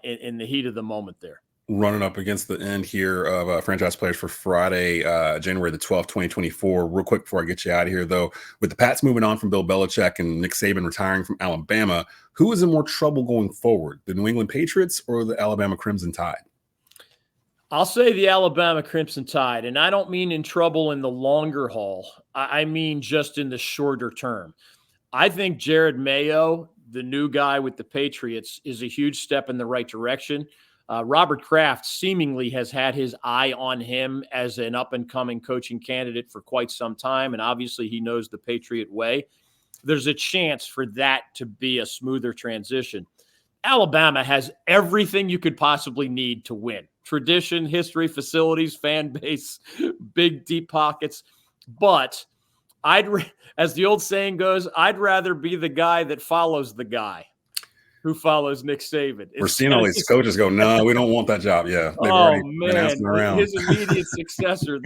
E: in the heat of the moment there.
B: Running up against the end here of franchise players for Friday, January the 12th, 2024. Real quick before I get you out of here, though, with the Pats moving on from Bill Belichick and Nick Saban retiring from Alabama, who is in more trouble going forward, the New England Patriots or the Alabama Crimson Tide?
E: I'll say the Alabama Crimson Tide, and I don't mean in trouble in the longer haul. I mean just in the shorter term. I think Jared Mayo, the new guy with the Patriots, is a huge step in the right direction. Robert Kraft seemingly has had his eye on him as an up-and-coming coaching candidate for quite some time, and obviously he knows the Patriot way. There's a chance for that to be a smoother transition. Alabama has everything you could possibly need to win. Tradition, history, facilities, fan base, big, deep pockets. But as the old saying goes, I'd rather be the guy that follows the guy who follows Nick Saban.
B: We're seeing all these coaches go, no, we don't want that job. Yeah.
E: Man, his immediate successor.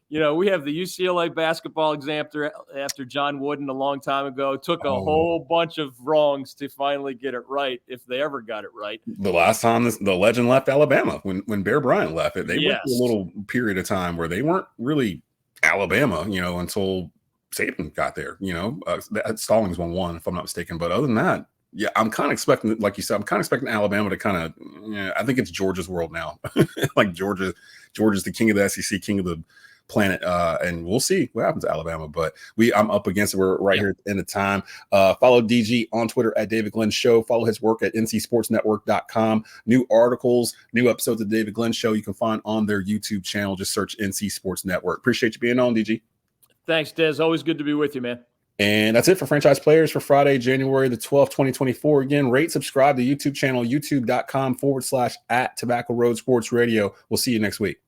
E: We have the UCLA basketball exam after John Wooden a long time ago. Took a whole bunch of wrongs to finally get it right, if they ever got it right.
B: The last time the legend left Alabama, when Bear Bryant left it, they went through a little period of time where they weren't really Alabama, until Saban got there. Stallings won, if I'm not mistaken. But other than that, yeah, I'm kind of expecting, like you said, Alabama to kind of, I think it's Georgia's world now. Like Georgia's the king of the SEC, king of the planet, and we'll see what happens to Alabama. But I'm up against it. We're right here at the end of time. Follow DG on Twitter at David Glenn Show. Follow his work at ncsportsnetwork.com. New articles, new episodes of the David Glenn Show you can find on their YouTube channel. Just search NC Sports Network. Appreciate you being on, DG.
E: Thanks, Des. Always good to be with you, man.
B: And that's it for Franchise Players for Friday, January the 12th, 2024. Again, rate, subscribe to the YouTube channel, youtube.com/@Tobacco Road Sports Radio. We'll see you next week.